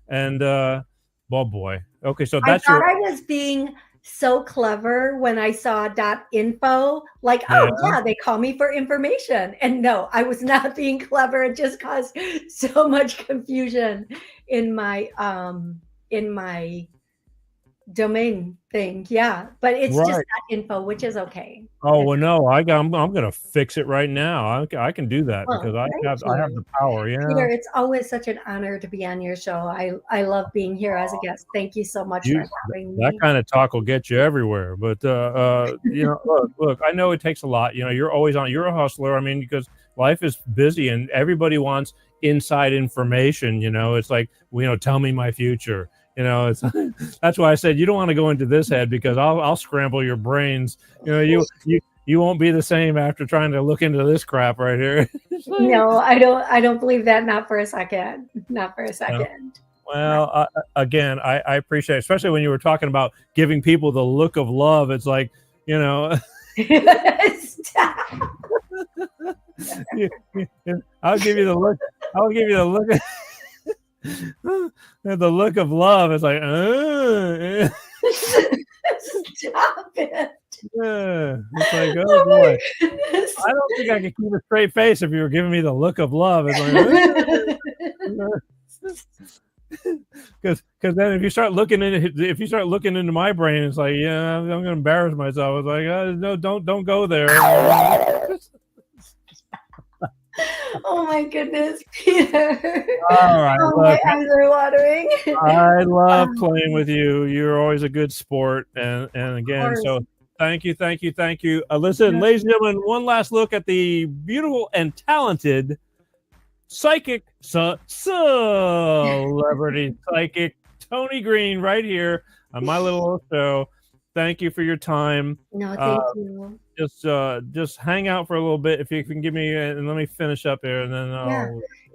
and well, boy. Okay, so that's I thought I was being so clever when I saw .info, like, oh yeah, they call me for information. And no, I was not being clever. It just caused so much confusion in my domain thing. Yeah, but it's just .info, which is okay. Oh well, no, I'm gonna fix it right now. I can do that because I have the power. Yeah, Peter, it's always such an honor to be on your show. I love being here as a guest. Thank you so much for having me. That kind of talk will get you everywhere. But look, I know it takes a lot. You're always on. You're a hustler. I mean, because life is busy and everybody wants inside information. It's like, tell me my future. It's that's why I said you don't want to go into this head because I'll scramble your brains. You won't be the same after trying to look into this crap right here. No, I don't believe that. Not for a second. Not for a second. Well, again, I appreciate it, especially when you were talking about giving people the look of love. It's like, Stop. I'll give you the look. I'll give you the look. The look of love is like, Stop it. Yeah, it's like, oh boy. I don't think I could keep a straight face if you were giving me the look of love. It's like, because then if you start looking into my brain, it's like, yeah, I'm gonna embarrass myself. It's like, no, don't go there. Oh my goodness, Peter. All right. Oh, my eyes are watering. I love playing with you. You're always a good sport. And again, so thank you. Listen, ladies and gentlemen, one last look at the beautiful and talented psychic celebrity psychic Toni Greene right here on my little show. Thank you for your time. No, thank you. Just hang out for a little bit if you can give me, and let me finish up here, and then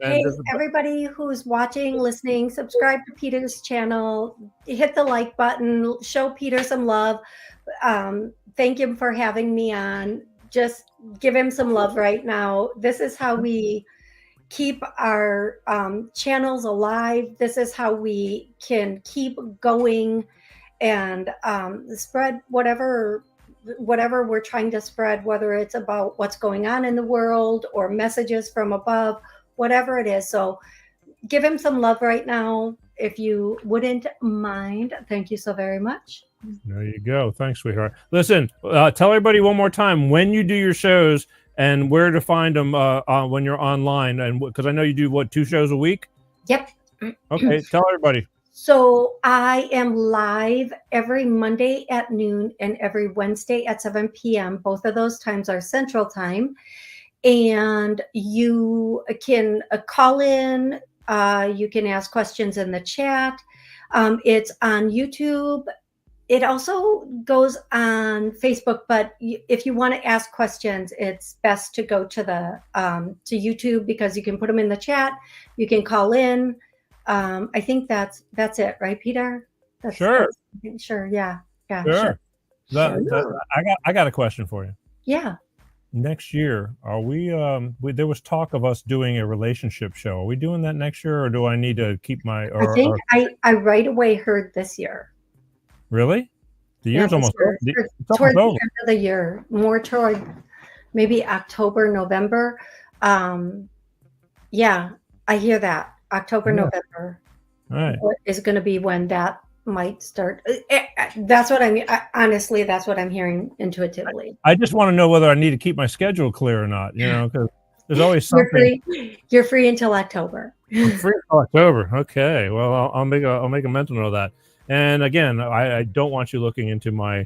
Hey, everybody who's watching, listening, subscribe to Peter's channel, hit the like button, show Peter some love. Thank him for having me on. Just give him some love right now. This is how we keep our channels alive. This is how we can keep going and spread whatever we're trying to spread, whether it's about what's going on in the world or messages from above, whatever it is. So give him some love right now, if you wouldn't mind. Thank you so very much. There you go. Thanks, sweetheart. Listen, tell everybody one more time when you do your shows and where to find them when you're online, and because I know you do 2 shows a week. Yep. Okay, tell everybody. So I am live every Monday at noon and every Wednesday at 7 p.m. Both of those times are Central Time. And you can call in. You can ask questions in the chat. It's on YouTube. It also goes on Facebook. But if you want to ask questions, it's best to go to the to YouTube because you can put them in the chat. You can call in. I think that's it, right, Peter? Sure. Sure. Yeah. Sure. I got a question for you. Yeah. Next year, are we, there was talk of us doing a relationship show. Are we doing that next year, or do I need to keep my, I think I right away heard this year. Really? The year's this almost over. year. It's almost Toward the over. end of the year, more toward maybe October, November. Yeah, I hear that. October, Yeah. November All right. is going to be when that might start. That's what I mean. Honestly, that's what I'm hearing intuitively. I just want to know whether I need to keep my schedule clear or not, because there's always something. You're free until October. I'm free until October. Okay. Well, I'll make a mental note of that. And again, I don't want you looking into my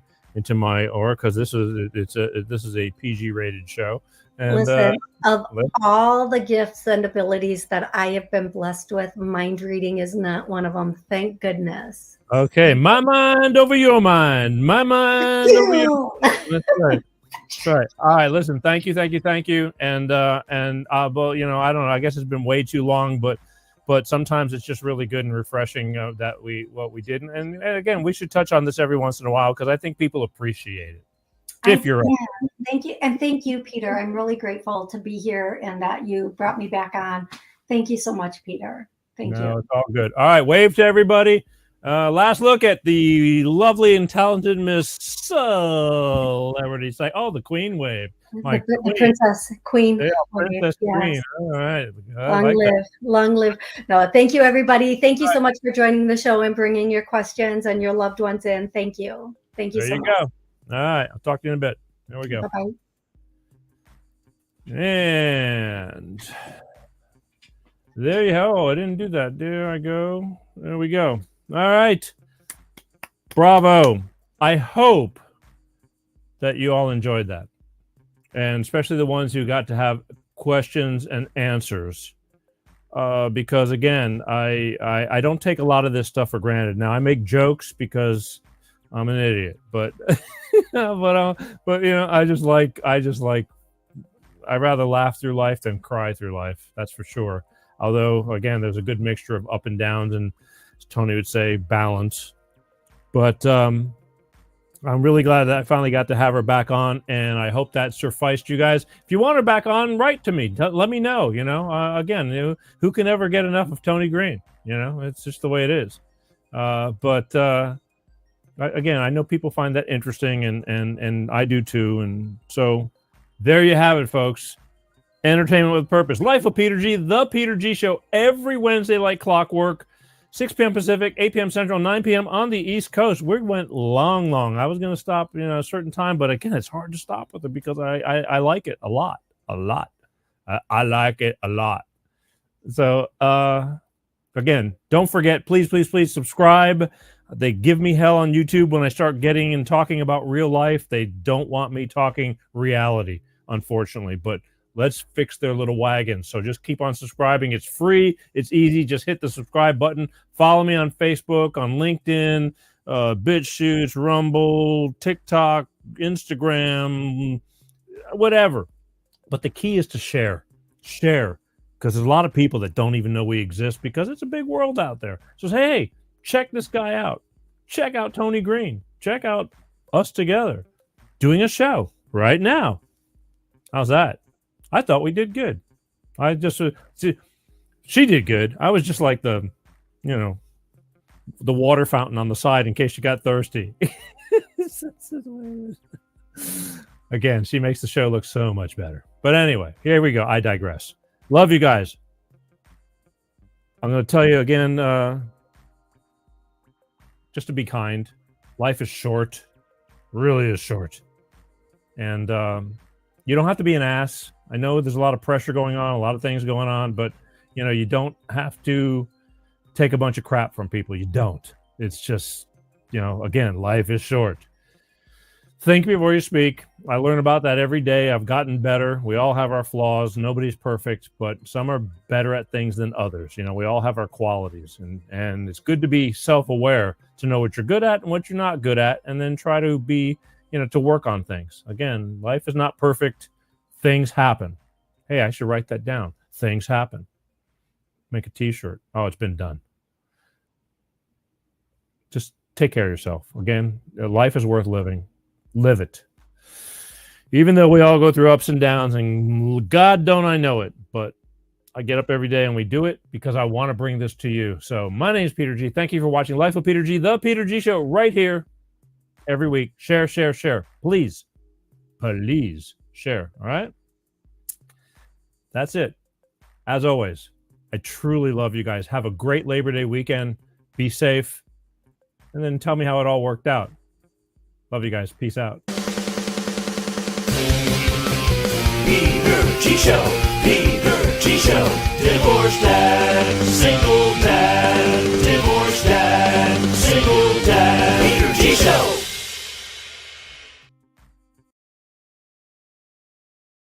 aura, because this is a PG rated show. And Listen, of all the gifts and abilities that I have been blessed with, mind reading is not one of them. Thank goodness. Okay, my mind over your mind. My mind over your mind. That's right. That's right. All right. Listen. Thank you. And well, I don't know. I guess it's been way too long, but sometimes it's just really good and refreshing that what we did. And again, we should touch on this every once in a while, because I think people appreciate it. If you're right. Thank you. And thank you, Peter. I'm really grateful to be here and that you brought me back on. Thank you so much, Peter. Thank you. It's all good. All right. Wave to everybody. Last look at the lovely and talented Miss Celebrity. Say, the Queen wave. The Princess Queen. Yeah, Princess Queen. Yes. All right. Long live. No, thank you, everybody. Thank you so much for joining the show and bringing your questions and your loved ones in. Thank you. Thank you so much. There you go. All right. I'll talk to you in a bit. There we go. Bye-bye. And there you go. I didn't do that. There I go. There we go. All right. Bravo. I hope that you all enjoyed that. And especially the ones who got to have questions and answers. Because again, I don't take a lot of this stuff for granted. Now, I make jokes because I'm an idiot, but I just like I'd rather laugh through life than cry through life. That's for sure. Although again, there's a good mixture of up and downs, and as Tony would say, balance. But I'm really glad that I finally got to have her back on, and I hope that sufficed you guys. If you want her back on, write to me. Let me know. Again, who can ever get enough of Toni Greene? It's just the way it is. Again, I know people find that interesting, and I do too. And so there you have it, folks. Entertainment with purpose. Life of Peter G, the Peter G Show, every Wednesday like clockwork, 6 p.m. Pacific, 8 p.m. Central, 9 p.m. on the East Coast. We went long. I was going to stop, a certain time, but again, it's hard to stop with it because I like it a lot. I like it a lot. So, again, don't forget, please subscribe. They give me hell on YouTube when I start getting and talking about real life. They don't want me talking reality, unfortunately, but let's fix their little wagon. So just keep on subscribing. It's free. It's easy. Just hit the subscribe button. Follow me on Facebook, on LinkedIn, BitChute, Rumble, TikTok, Instagram, whatever. But the key is to share, because there's a lot of people that don't even know we exist because it's a big world out there. So hey, check this guy out. Check out Toni Greene. Check out us together doing a show right now. How's that? I thought we did good. I just she did good. I was just like the water fountain on the side in case you got thirsty. Again, she makes the show look so much better. But anyway, here we go. I digress. Love you guys. I'm going to tell you again, just to be kind. Life is short. Really is short. And you don't have to be an ass. I know there's a lot of pressure going on, a lot of things going on, but you don't have to take a bunch of crap from people. You don't. It's just, again, life is short. Think before you speak. I learn about that every day. I've gotten better. We all have our flaws. Nobody's perfect, but some are better at things than others. We all have our qualities, and it's good to be self-aware, to know what you're good at and what you're not good at, and then try to be, to work on things. Again, life is not perfect. Things happen. Hey, I should write that down. Things happen. Make a t-shirt. Oh, it's been done. Just take care of yourself. Again, life is worth living. Live it. Even though we all go through ups and downs, and God don't I know it, but I get up every day and we do it because I want to bring this to you. So my name is Peter G. Thank you for watching Life with Peter G, the Peter G Show, right here every week. Share, share, share. Please share. All right? That's it. As always, I truly love you guys. Have a great Labor Day weekend. Be safe. And then tell me how it all worked out. Love you guys. Peace out. Peter G Show, Peter G Show, divorced dad, single dad, divorced dad, single dad, Peter G Show.